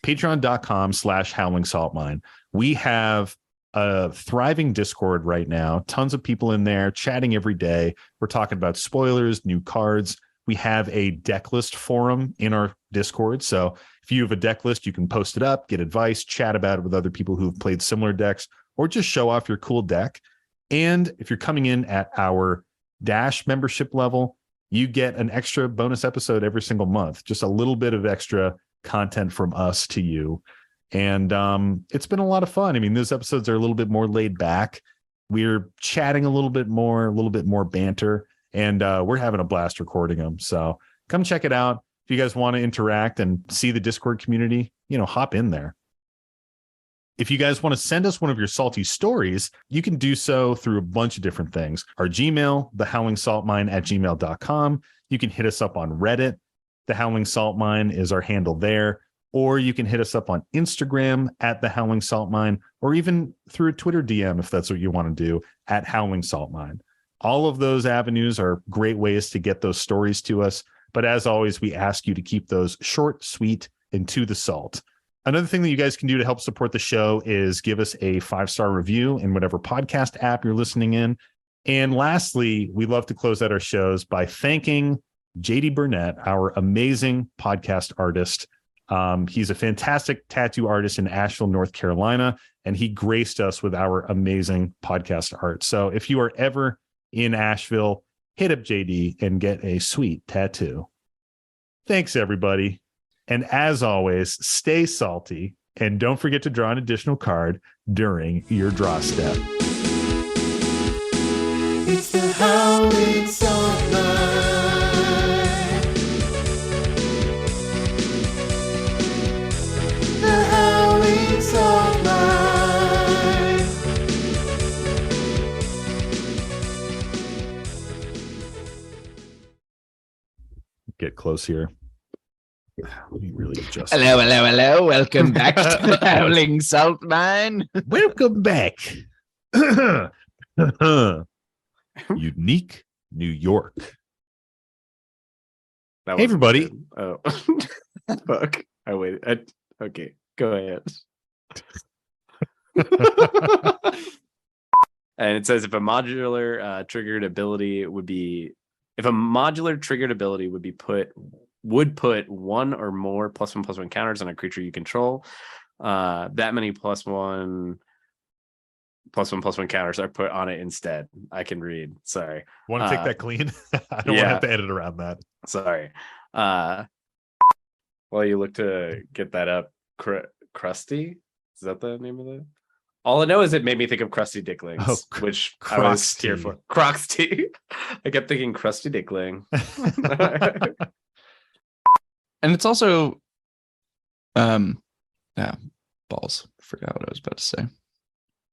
Speaker 1: patreon.com/Howling Salt Mine. We have a thriving Discord right now. Tons of people in there chatting every day. We're talking about spoilers, new cards. We have a deck list forum in our Discord. So if you have a deck list, you can post it up, get advice, chat about it with other people who've played similar decks, or just show off your cool deck. And if you're coming in at our Dash membership level, you get an extra bonus episode every single month, just a little bit of extra content from us to you. And it's been a lot of fun. I mean, those episodes are a little bit more laid back. We're chatting a little bit more banter, and we're having a blast recording them. So come check it out. If you guys want to interact and see the Discord community, hop in there. If you guys want to send us one of your salty stories, you can do so through a bunch of different things. Our Gmail, thehowlingsaltmine@gmail.com. You can hit us up on Reddit. The Howling Salt Mine is our handle there. Or you can hit us up on Instagram at The Howling Salt Mine, or even through a Twitter DM if that's what you want to do, at Howling Salt Mine. All of those avenues are great ways to get those stories to us. But as always, we ask you to keep those short, sweet, and to the salt. Another thing that you guys can do to help support the show is give us a 5-star review in whatever podcast app you're listening in. And lastly, we love to close out our shows by thanking JD Burnett, our amazing podcast artist. He's a fantastic tattoo artist in Asheville, North Carolina, and he graced us with our amazing podcast art. So if you are ever in Asheville, hit up JD and get a sweet tattoo. Thanks, everybody. And as always, stay salty and don't forget to draw an additional card during your draw step.
Speaker 2: It's the Howling Salt Mine. The Howling Salt Mine.
Speaker 1: Get close here. Let me really adjust.
Speaker 5: Hello. Welcome back to the Howling Salt Mine.
Speaker 1: Welcome back. Unique New York.
Speaker 3: That
Speaker 1: Hey,
Speaker 3: wasn't
Speaker 1: everybody.
Speaker 3: good. Oh, fuck. I waited. Okay, go ahead. And it says if a modular triggered ability would be put one or more +1/+1 counters on a creature you control. That many +1/+1 counters are put on it instead. I can read. Sorry.
Speaker 1: Want to take that clean? I don't want to have to edit around that.
Speaker 3: Sorry. While you look to get that up, Krusty? Is that the name of it? All I know is it made me think of Krusty Dicklings,
Speaker 1: Oh,
Speaker 3: which I was here for. Croxty. I kept thinking Krusty Dickling.
Speaker 5: And it's also balls. Forgot what I was about to say.